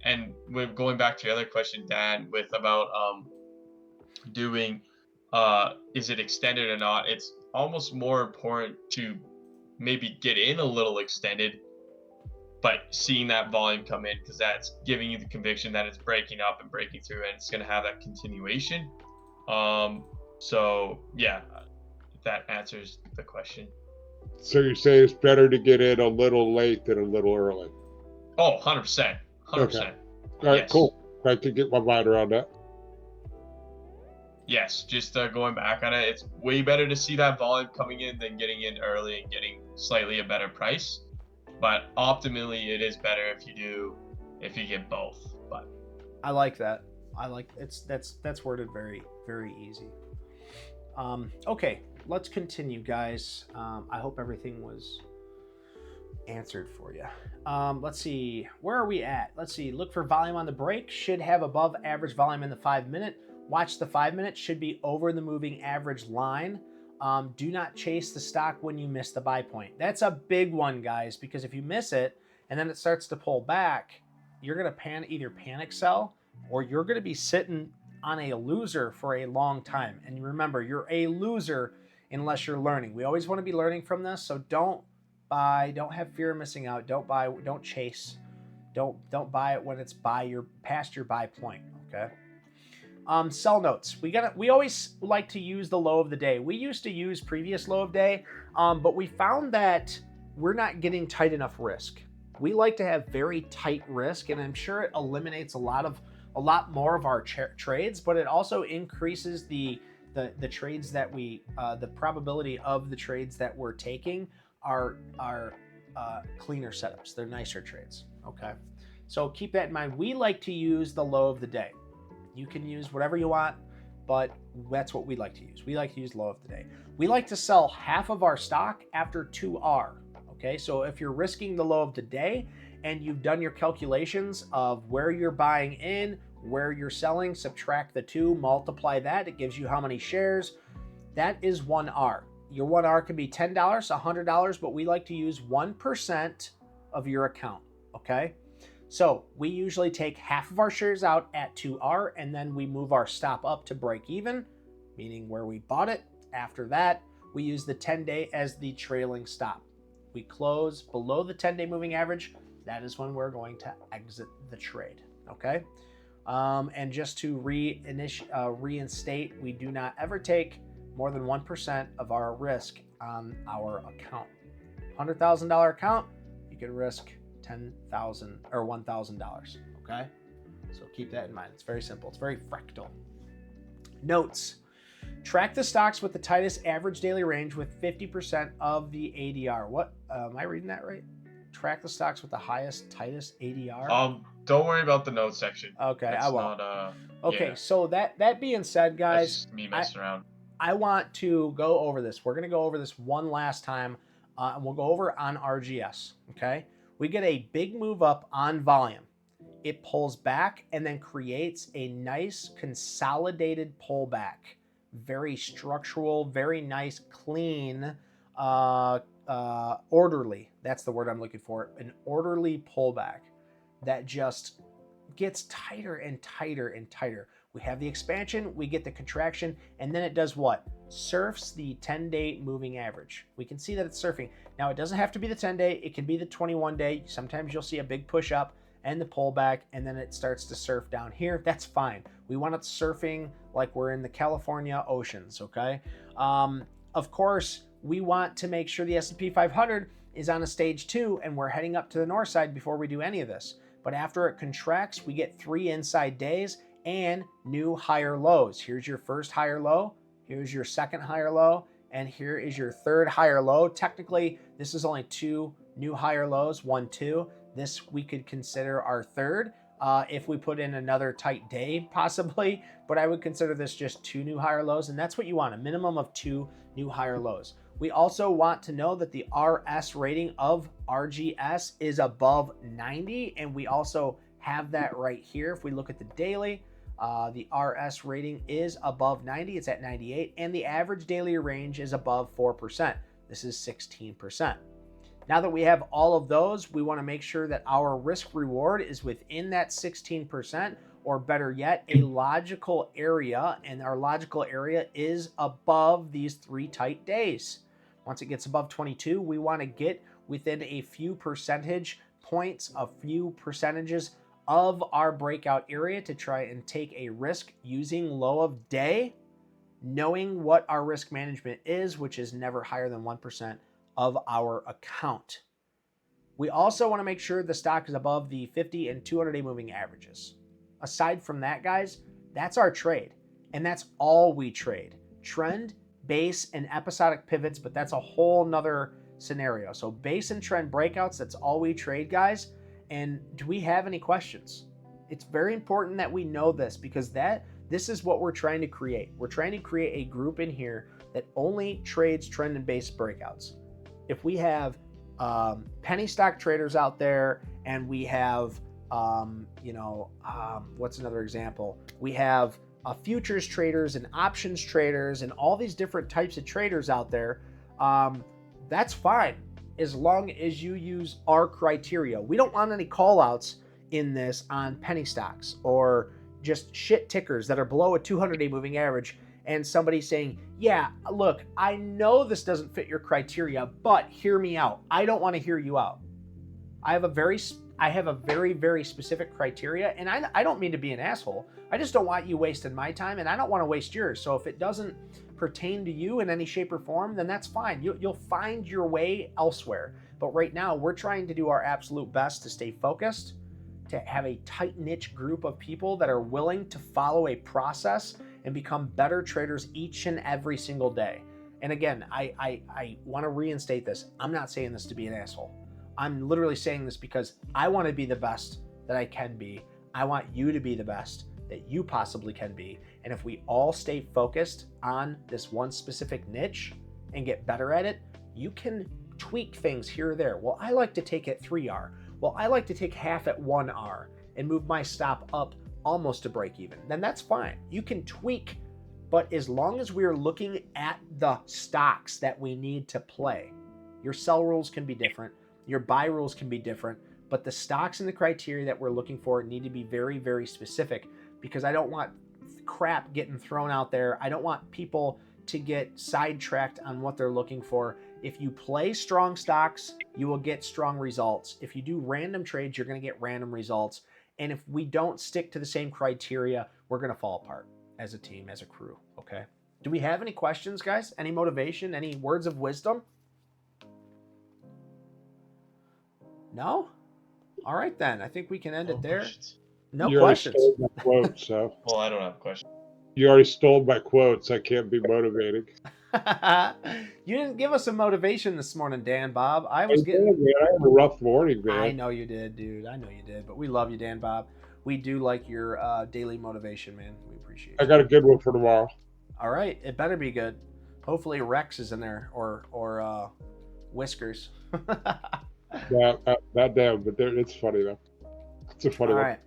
And with going back to your other question, Dan, with about doing, is it extended or not? It's almost more important to maybe get in a little extended, but seeing that volume come in, because that's giving you the conviction that it's breaking up and breaking through, and it's going to have that continuation. So yeah, if that answers the question. So you say it's better to get in a little late than a little early. Oh, 100%. 100%. Okay. All right, Yes. cool. I can get my mind around that. Yes, just going back on it, it's way better to see that volume coming in than getting in early and getting slightly a better price. But optimally, it is better if you get both. But I like that. I like that's worded very, very easy. Okay, let's continue, guys. I hope everything was answered for you. Let's see, where are we at? Let's see, look for volume on the break. Should have above average volume in the 5 minute. Watch the 5 minute, should be over the moving average line. Do not chase the stock when you miss the buy point. That's a big one, guys, because if you miss it and then it starts to pull back, you're going to either panic sell, or you're going to be sitting on a loser for a long time. And remember, you're a loser unless you're learning. We always want to be learning from this, so don't buy, don't have fear of missing out, don't buy, don't chase, don't buy it when it's past your buy point. Okay. Sell notes. We always like to use the low of the day. We used to use previous low of day, but we found that we're not getting tight enough risk. We like to have very tight risk, and I'm sure it eliminates a lot more of our trades, but it also increases the trades that the probability of the trades that we're taking are cleaner setups. They're nicer trades. Okay, so keep that in mind. We like to use the low of the day. You can use whatever you want, but that's what we like to use. We like to use low of the day. We like to sell half of our stock after 2R. Okay, so if you're risking the low of the day and you've done your calculations of where you're buying in, where you're selling, subtract the 2, multiply that, it gives you how many shares. That is 1R. Your 1R can be $10, $100, but we like to use 1% of your account. Okay, so we usually take half of our shares out at 2R, and then we move our stop up to break even, meaning where we bought it. After that, we use the 10-day as the trailing stop. We close below the 10-day moving average. That is when we're going to exit the trade. Okay, and just to reinstate, we do not ever take more than 1% of our risk on our account. $100,000 account, you can risk $10,000 or $1,000. Okay, so keep that in mind. It's very simple. It's very fractal. Notes: track the stocks with the tightest average daily range with 50% of the ADR. What am I reading that right? Track the stocks with the tightest ADR. Don't worry about the notes section. Okay, That's I will. Not, okay, yeah. So that being said, guys, that's just me messing around. I want to go over this. We're going to go over this one last time, and we'll go over on RGS. Okay, we get a big move up on volume. It pulls back and then creates a nice consolidated pullback. Very structural, very nice, clean, orderly. That's the word I'm looking for. An orderly pullback that just gets tighter and tighter and tighter. We have the expansion, we get the contraction, and then it does what? Surfs the 10-day moving average. We can see that it's surfing. Now, it doesn't have to be the 10-day. It can be the 21-day. Sometimes you'll see a big push up and the pullback, and then it starts to surf down here. That's fine. We want it surfing like we're in the California oceans, okay? Of course, we want to make sure the S&P 500 is on a stage 2, and we're heading up to the north side before we do any of this. But after it contracts, we get 3 inside days and new higher lows. Here's your first higher low, here's your second higher low, and here is your third higher low. Technically, this is only 2 new higher lows, 1, 2. This we could consider our third if we put in another tight day, possibly, but I would consider this just 2 new higher lows, and that's what you want, a minimum of 2 new higher lows. We also want to know that the RS rating of RGS is above 90, and we also have that right here. If we look at the daily, the RS rating is above 90. It's at 98, and the average daily range is above 4%. This is 16%. Now that we have all of those, we want to make sure that our risk reward is within that 16%, or better yet, a logical area, and our logical area is above these 3 tight days. Once it gets above 22, we want to get within a few percentage points, a few percentages of our breakout area to try and take a risk using low of day, knowing what our risk management is, which is never higher than 1% of our account. We also want to make sure the stock is above the 50 and 200-day moving averages. Aside from that, guys, that's our trade. And that's all we trade. Trend, base, and episodic pivots, but that's a whole nother scenario. So base and trend breakouts, that's all we trade, guys. And do we have any questions? It's very important that we know this, because this is what we're trying to create. We're trying to create a group in here that only trades trend and base breakouts. If we have penny stock traders out there, and we have what's another example? We have futures traders and options traders and all these different types of traders out there. That's fine as long as you use our criteria. We don't want any call outs in this on penny stocks or just shit tickers that are below a 200-day moving average, and somebody saying, yeah, look, I know this doesn't fit your criteria, but hear me out. I don't want to hear you out. I have a very, very specific criteria, and I don't mean to be an asshole. I just don't want you wasting my time, and I don't want to waste yours. So if it doesn't pertain to you in any shape or form, then that's fine. You'll find your way elsewhere. But right now, we're trying to do our absolute best to stay focused, to have a tight niche group of people that are willing to follow a process and become better traders each and every single day. And again, I want to reinstate this. I'm not saying this to be an asshole. I'm literally saying this because I want to be the best that I can be. I want you to be the best that you possibly can be. And if we all stay focused on this one specific niche and get better at it, you can tweak things here or there. Well, I like to take at 3R. Well, I like to take half at 1R and move my stop up almost to break even. Then that's fine. You can tweak, but as long as we're looking at the stocks that we need to play, your sell rules can be different, your buy rules can be different, but the stocks and the criteria that we're looking for need to be very, very specific, because I don't want crap getting thrown out there. I don't want people to get sidetracked on what they're looking for. If you play strong stocks, you will get strong results. If you do random trades, you're going to get random results. And if we don't stick to the same criteria, we're going to fall apart as a team, as a crew, okay? Do we have any questions, guys? Any motivation? Any words of wisdom? No? All right, then. I think we can end it there. Questions. No You questions. already stole my quotes, so. Well, I don't have questions. You already stole my quotes. I can't be motivating. You didn't give us a motivation this morning, Dan Bob. I I was getting... did, man. I had a rough morning, man. I know you did, dude. I know you did. But we love you, Dan Bob. We do like your daily motivation, man. We appreciate it. I got a good one for tomorrow. All right. It better be good. Hopefully Rex is in there, or Whiskers. Not damn, but it's funny, though. It's a funny All one. right.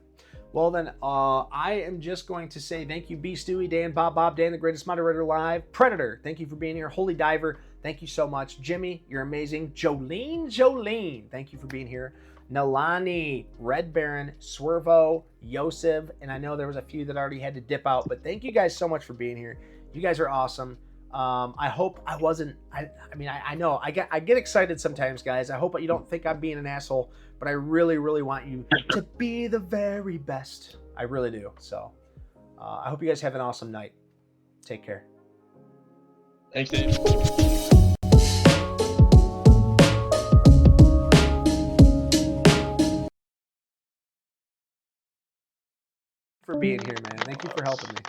Well, then, I am just going to say thank you, B. Stewie, Dan, Bob, Dan, the greatest moderator alive. Predator, thank you for being here. Holy Diver, thank you so much. Jimmy, you're amazing. Jolene, thank you for being here. Nalani, Red Baron, Swervo, Yosef, and I know there was a few that already had to dip out, but thank you guys so much for being here. You guys are awesome. I hope I wasn't, I know I get excited sometimes, guys. I hope you don't think I'm being an asshole, but I really, really want you to be the very best. I really do. So I hope you guys have an awesome night. Take care. Thanks, Dave. For being here, man. Thank you for helping me.